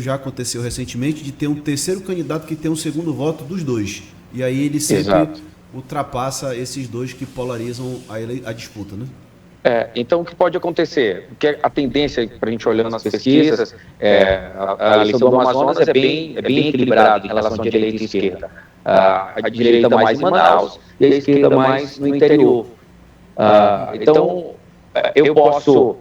já aconteceu recentemente, de ter um terceiro candidato que tem um segundo voto dos dois. E aí ele sempre ultrapassa esses dois que polarizam a disputa, né? Então, o que pode acontecer? Porque a tendência, para a gente olhando nas pesquisas, a eleição do Amazonas é bem equilibrada em relação à direita e esquerda. A direita mais em Manaus e a esquerda mais no interior. Então, eu posso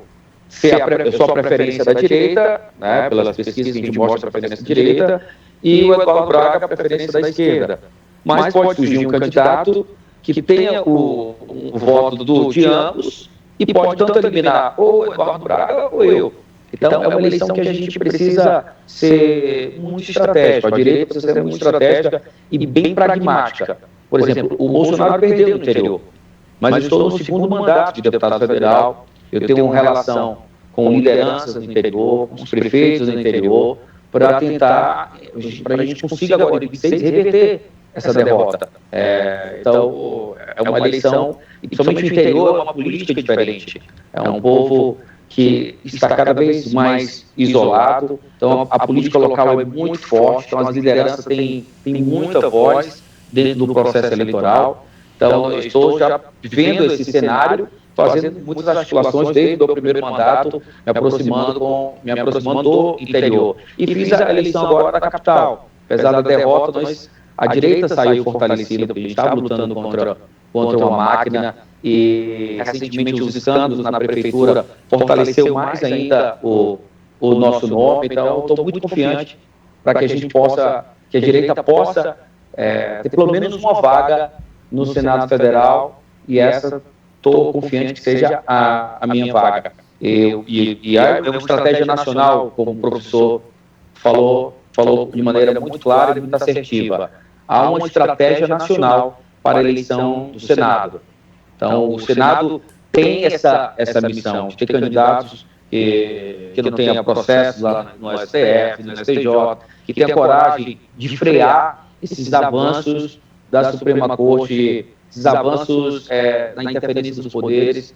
eu sou a preferência da direita, né, pelas pesquisas que a gente mostra a preferência da direita, e o Eduardo Braga a preferência da esquerda. Mas pode surgir um candidato que tenha o voto de ambos, e pode tanto eliminar ou o Eduardo Braga ou eu. Então, é uma eleição que a gente precisa ser muito estratégico. A direita precisa ser muito estratégica e bem pragmática. Por exemplo, o Bolsonaro perdeu no interior, mas eu estou no segundo mandato de deputado federal, eu tenho uma relação com lideranças do interior, com os prefeitos do interior, para tentar, para a gente consiga agora em 2026 reverter essa derrota. Então, é uma eleição, e principalmente o interior é uma política diferente. É um povo que está cada vez mais isolado, então a política local é muito forte, então as lideranças têm muita voz dentro do processo eleitoral. Então, eu estou já vendo esse cenário, fazendo muitas articulações desde o primeiro mandato, me aproximando do interior. E fiz a eleição agora da capital. Apesar da derrota, a direita saiu fortalecida, porque a gente estava lutando contra uma máquina, e recentemente os escândalos na prefeitura fortaleceu mais ainda o nosso nome. Então, estou muito confiante para que a gente possa, que a direita possa ter pelo menos uma vaga no Senado Federal, e essa estou confiante que seja a minha vaga. É uma estratégia nacional, como o professor falou de maneira muito clara e muito assertiva. Há uma estratégia nacional para a eleição do Senado. Então, o Senado tem essa missão de ter candidatos que não tenham processos lá no STF, no STJ, que tenha coragem de frear esses avanços da Suprema Corte, esses avanços na interferência dos poderes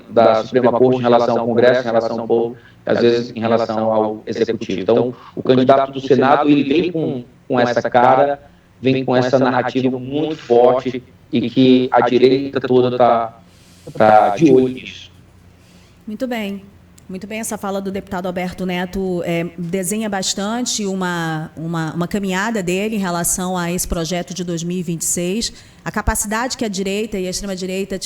da Suprema Corte em relação ao Congresso, em relação ao povo, às vezes em relação ao Executivo. Então, o candidato do Senado, ele vem com essa cara, vem com essa narrativa muito forte, e que a direita toda está de olho nisso. Muito bem. Muito bem, essa fala do deputado Alberto Neto desenha bastante uma caminhada dele em relação a esse projeto de 2026, a capacidade que a direita e a extrema-direita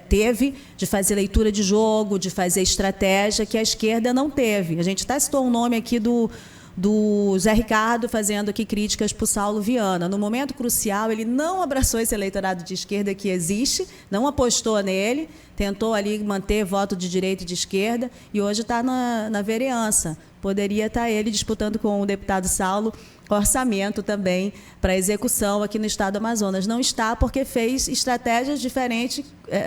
teve de fazer leitura de jogo, de fazer estratégia, que a esquerda não teve. A gente até citou um nome aqui do Zé Ricardo fazendo aqui críticas para o Saulo Viana. No momento crucial, ele não abraçou esse eleitorado de esquerda que existe, não apostou nele, tentou ali manter voto de direita e de esquerda, e hoje está na vereança. Poderia estar ele disputando com o deputado Saulo orçamento também para execução aqui no estado do Amazonas. Não está, porque fez estratégias diferentes,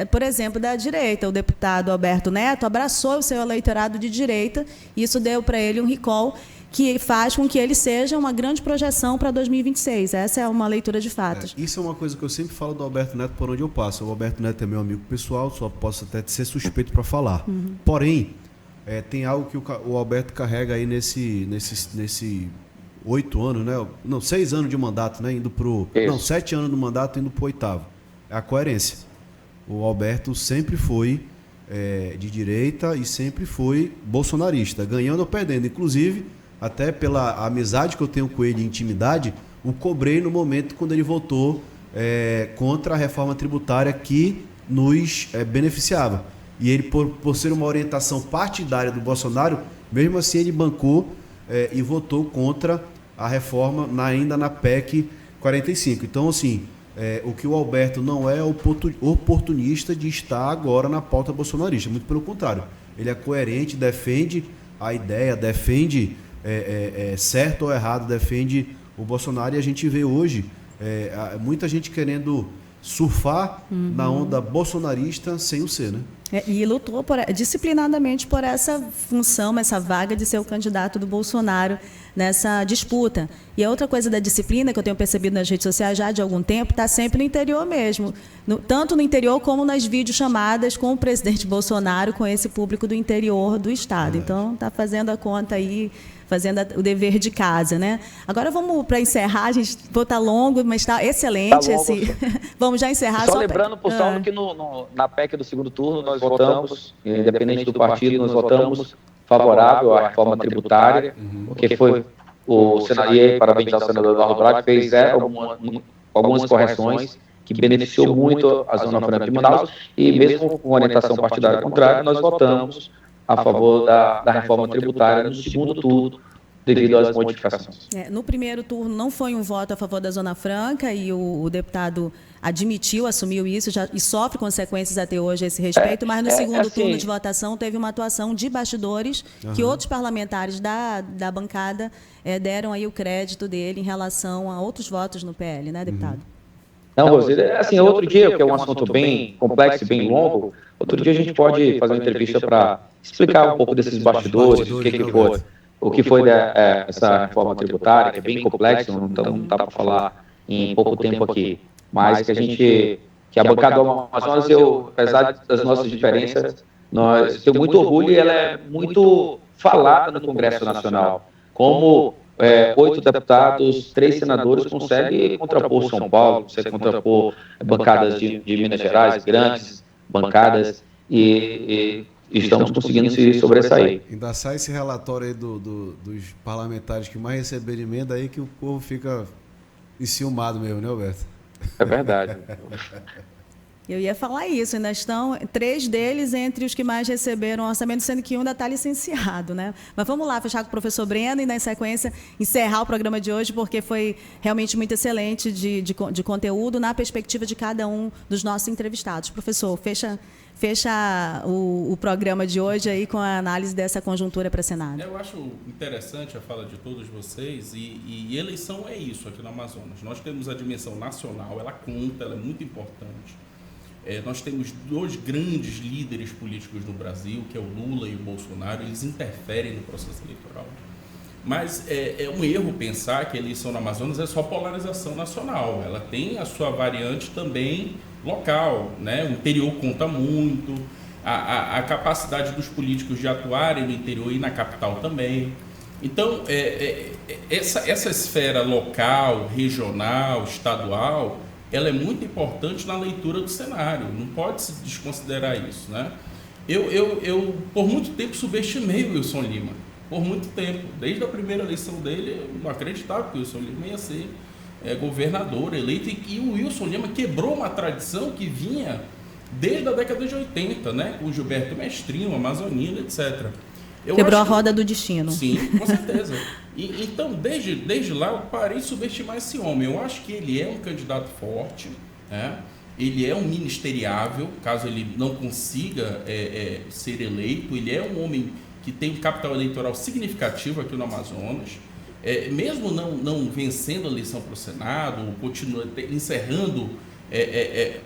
por exemplo, da direita. O deputado Alberto Neto abraçou o seu eleitorado de direita, e isso deu para ele um recall que faz com que ele seja uma grande projeção para 2026. Essa é uma leitura de fatos. Isso é uma coisa que eu sempre falo do Alberto Neto por onde eu passo. O Alberto Neto é meu amigo pessoal, só posso até ser suspeito para falar. Uhum. Porém, tem algo que o Alberto carrega aí nesse 8 anos, né? Não, 6 anos de mandato, né? 7 anos do mandato indo para o 8º. É a coerência. O Alberto sempre foi de direita e sempre foi bolsonarista, ganhando ou perdendo. Inclusive, até pela amizade que eu tenho com ele, intimidade, o cobrei no momento quando ele votou contra a reforma tributária que nos beneficiava. E ele, por ser uma orientação partidária do Bolsonaro, mesmo assim ele bancou e votou contra a reforma ainda na PEC 45. Então, assim, o que o Alberto não é oportunista de estar agora na pauta bolsonarista, muito pelo contrário. Ele é coerente, defende a ideia, defende certo ou errado, defende o Bolsonaro, e a gente vê hoje muita gente querendo surfar na onda bolsonarista sem o ser, né? E lutou disciplinadamente por essa função, essa vaga de ser o candidato do Bolsonaro nessa disputa. E a outra coisa da disciplina que eu tenho percebido nas redes sociais já de algum tempo, está sempre no interior mesmo. Tanto no interior como nas videochamadas com o presidente Bolsonaro, com esse público do interior do Estado. Então, está fazendo a conta aí, fazendo o dever de casa, né? Agora vamos para encerrar, a gente está longo, mas está excelente. Tá longo, vamos já encerrar. Só lembrando, pessoal, que na PEC do segundo turno nós votamos, independente do partido, nós votamos favorável à reforma tributária, porque foi o senador, e parabenizar o senador Eduardo Braga, fez algumas correções que beneficiou muito a Zona Franca de Manaus, e mesmo com orientação partidária contrária, nós votamos a favor da reforma tributária no segundo turno, devido às modificações. No primeiro turno não foi um voto a favor da Zona Franca e o deputado assumiu isso e sofre consequências até hoje a esse respeito, mas no segundo turno de votação teve uma atuação de bastidores que outros parlamentares da bancada deram aí o crédito dele em relação a outros votos no PL, né, deputado? Não, Rose, outro dia, que é um assunto bem complexo e bem longo, outro dia a gente pode fazer uma entrevista para explicar um pouco desses bastidores, o que foi essa reforma tributária, que é bem complexo, então não dá para falar em pouco tempo aqui, mas que a bancada do Amazonas, apesar das nossas diferenças, nós temos muito orgulho e ela é muito falada no Congresso Nacional, como 8 deputados, 3 senadores conseguem contrapor São Paulo, conseguem contrapor bancadas de Minas Gerais, grandes bancadas, e estamos conseguindo se sobressair. Ainda sai esse relatório aí dos parlamentares que mais receberam emenda aí, que o povo fica enciumado mesmo, né, Alberto? É verdade. Eu ia falar isso, ainda estão 3 deles entre os que mais receberam orçamento, sendo que um ainda está licenciado, né? Mas vamos lá, fechar com o professor Breno e, na sequência, encerrar o programa de hoje, porque foi realmente muito excelente de conteúdo na perspectiva de cada um dos nossos entrevistados. Professor, fecha o programa de hoje aí com a análise dessa conjuntura para Senado. Eu acho interessante a fala de todos vocês e eleição é isso aqui no Amazonas. Nós temos a dimensão nacional, ela conta, ela é muito importante. Nós temos 2 grandes líderes políticos no Brasil, que é o Lula e o Bolsonaro, eles interferem no processo eleitoral. Mas é um erro pensar que a eleição no Amazonas é só polarização nacional, ela tem a sua variante também local, né? O interior conta muito, a capacidade dos políticos de atuarem no interior e na capital também. Então, essa esfera local, regional, estadual, ela é muito importante na leitura do cenário, não pode se desconsiderar isso, né? Eu por muito tempo subestimei o Wilson Lima, por muito tempo, desde a primeira eleição dele, eu não acreditava que o Wilson Lima ia ser governador eleito, e o Wilson Lima quebrou uma tradição que vinha desde a década de 80, né? Com o Gilberto Mestrinho, Amazonina, etc. Quebrou a roda do destino. Sim, com certeza. Então, desde lá, eu parei de subestimar esse homem. Eu acho que ele é um candidato forte, né? Ele é um ministeriável, caso ele não consiga ser eleito. Ele é um homem que tem um capital eleitoral significativo aqui no Amazonas. Mesmo não vencendo a eleição para o Senado, continua encerrando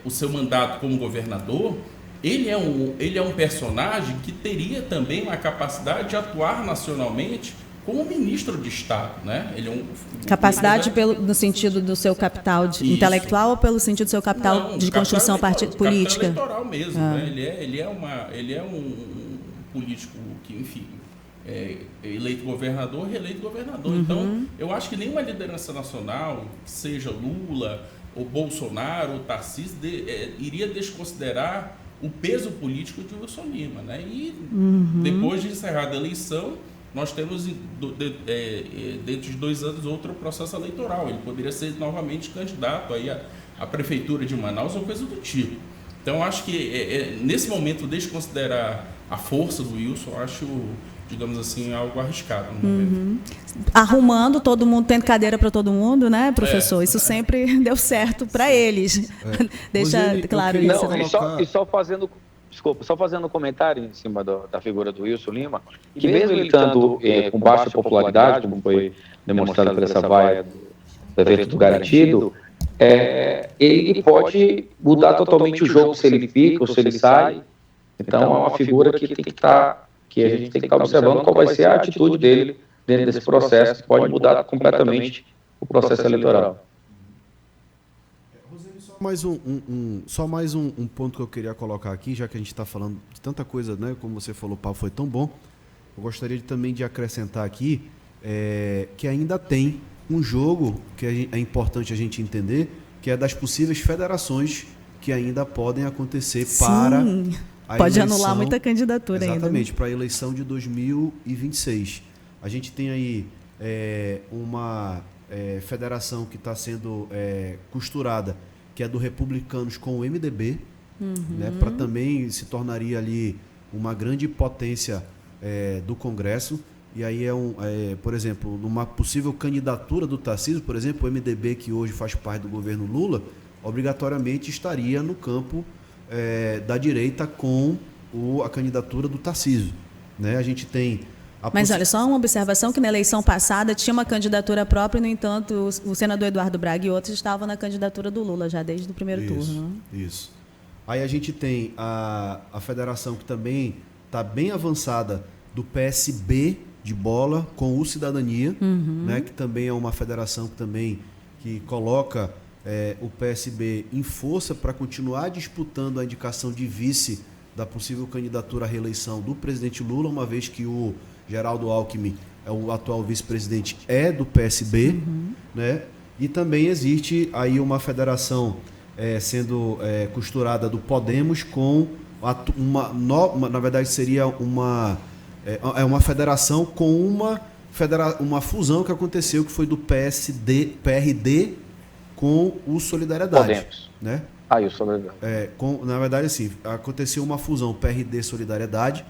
o seu mandato como governador, ele é um personagem que teria também uma capacidade de atuar nacionalmente como ministro de Estado, né? Ele capacidade no sentido do seu capital intelectual ou pelo sentido do seu capital de construção política? Capital eleitoral mesmo, né? Ele é um político que, enfim, eleito governador, reeleito governador. Uhum. Então, eu acho que nenhuma liderança nacional, seja Lula, ou Bolsonaro, ou Tarcísio, iria desconsiderar o peso político de Wilson Lima, né? E depois de encerrada a eleição, nós temos dentro de 2 anos outro processo eleitoral. Ele poderia ser novamente candidato aí à prefeitura de Manaus ou coisa do tipo. Então, acho que nesse momento, desconsiderar a força do Wilson, acho, digamos assim, algo arriscado. Arrumando todo mundo, tendo cadeira para todo mundo, né, professor? Isso sempre deu certo para eles. Deixa claro isso. Não, só fazendo um comentário em cima da figura do Wilson Lima, que mesmo ele estando com baixa popularidade, como foi demonstrado por essa vaia do evento do Garantido, ele pode mudar totalmente o jogo se ele fica ou se ele sai, Então, é uma figura que tem que estar, que a gente tem que estar observando qual vai ser a atitude dele dentro desse processo, que pode mudar completamente o processo eleitoral. Só mais um ponto que eu queria colocar aqui, já que a gente está falando de tanta coisa, né? Como você falou, o papo foi tão bom. Eu gostaria também de acrescentar aqui que ainda tem um jogo que é importante a gente entender, que é das possíveis federações que ainda podem acontecer. Sim, para a pode eleição, anular muita candidatura ainda. Exatamente, para a eleição de 2026. A gente tem aí uma federação que está sendo costurada, que é do Republicanos com o MDB, né, para também se tornaria ali uma grande potência do Congresso. E aí por exemplo, numa possível candidatura do Tarcísio, por exemplo, o MDB, que hoje faz parte do governo Lula, obrigatoriamente estaria no campo da direita com a candidatura do Tarcísio, né? A gente tem... Mas olha, só uma observação, que na eleição passada tinha uma candidatura própria, no entanto, o senador Eduardo Braga e outros estavam na candidatura do Lula já desde o primeiro turno. Isso. Aí a gente tem a federação que também está bem avançada, do PSB de bola com o Cidadania, né, que também é uma federação que coloca o PSB em força para continuar disputando a indicação de vice da possível candidatura à reeleição do presidente Lula, uma vez que o Geraldo Alckmin, o atual vice-presidente, é do PSB, né? E também existe aí uma federação sendo costurada do Podemos com na verdade seria uma federação com uma fusão que aconteceu, que foi do PRD com o Solidariedade. Podemos. Né? E o Solidariedade. Na verdade, assim, aconteceu uma fusão PRD-Solidariedade,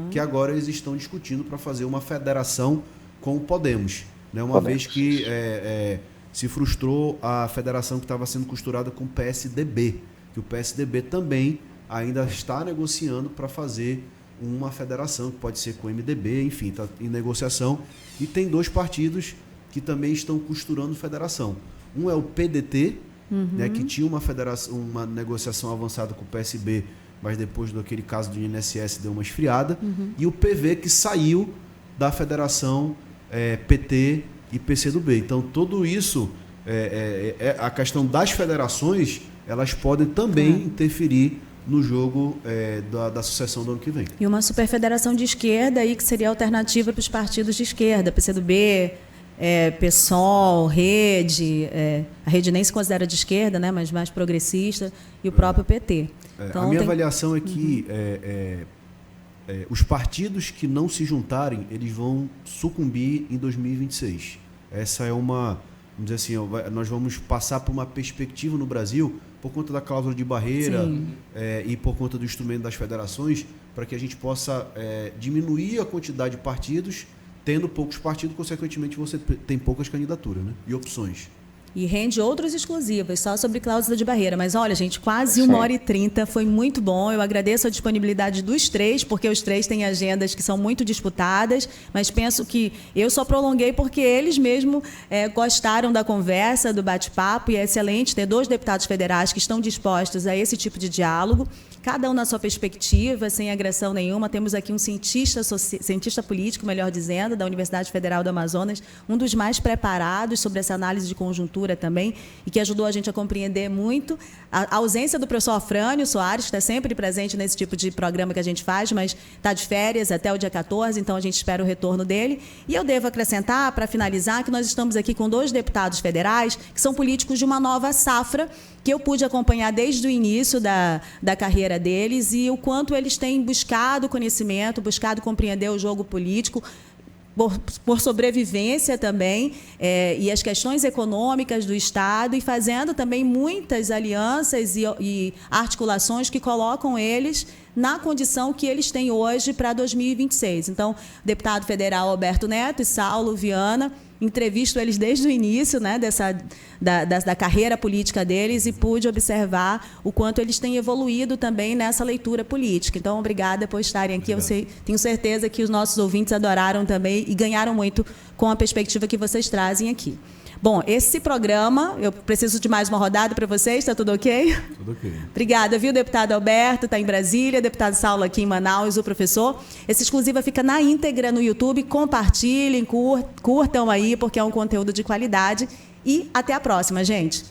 que agora eles estão discutindo para fazer uma federação com o Podemos. Né? Uma vez que se frustrou a federação que estava sendo costurada com o PSDB, que o PSDB também ainda está negociando para fazer uma federação, que pode ser com o MDB, enfim, está em negociação. E tem dois partidos que também estão costurando federação. Um é o PDT, né, que tinha uma negociação avançada com o PSB, mas depois daquele caso do INSS deu uma esfriada. E o PV, que saiu da federação PT e PCdoB. Então, tudo isso, a questão das federações, elas podem também interferir no jogo da sucessão do ano que vem. E uma superfederação de esquerda aí, que seria alternativa para os partidos de esquerda, PCdoB, PSOL, Rede, a Rede nem se considera de esquerda, né, mas mais progressista, e o próprio PT. Então, a minha avaliação é que os partidos que não se juntarem, eles vão sucumbir em 2026. Essa é vamos dizer assim, nós vamos passar por uma perspectiva no Brasil, por conta da cláusula de barreira e por conta do instrumento das federações, para que a gente possa diminuir a quantidade de partidos. Tendo poucos partidos, consequentemente, você tem poucas candidaturas, né? E opções. E rende outros exclusivos, só sobre cláusula de barreira. Mas olha, gente, quase 1h30, foi muito bom. Eu agradeço a disponibilidade dos três, porque os três têm agendas que são muito disputadas, mas penso que eu só prolonguei porque eles mesmo gostaram da conversa, do bate-papo, e é excelente ter dois deputados federais que estão dispostos a esse tipo de diálogo, cada um na sua perspectiva, sem agressão nenhuma. Temos aqui um cientista político, melhor dizendo, da Universidade Federal do Amazonas, um dos mais preparados sobre essa análise de conjuntura também, e que ajudou a gente a compreender muito a ausência do professor Afrânio Soares, que está sempre presente nesse tipo de programa que a gente faz, mas está de férias até o dia 14, então a gente espera o retorno dele. E eu devo acrescentar, para finalizar, que nós estamos aqui com dois deputados federais que são políticos de uma nova safra, que eu pude acompanhar desde o início da carreira deles, e o quanto eles têm buscado conhecimento, buscado compreender o jogo político, por sobrevivência também, e as questões econômicas do Estado, e fazendo também muitas alianças e articulações que colocam eles na condição que eles têm hoje para 2026. Então, deputado federal Alberto Neto e Saulo Viana, entrevisto eles desde o início, né, da carreira política deles, e pude observar o quanto eles têm evoluído também nessa leitura política. Então, obrigada por estarem aqui. Tenho certeza que os nossos ouvintes adoraram também e ganharam muito com a perspectiva que vocês trazem aqui. Bom, esse programa, eu preciso de mais uma rodada para vocês, está tudo ok? Tudo ok. Obrigada, viu, deputado Alberto, está em Brasília, deputado Saulo aqui em Manaus, o professor. Essa exclusiva fica na íntegra no YouTube, compartilhem, curtam aí, porque é um conteúdo de qualidade. E até a próxima, gente.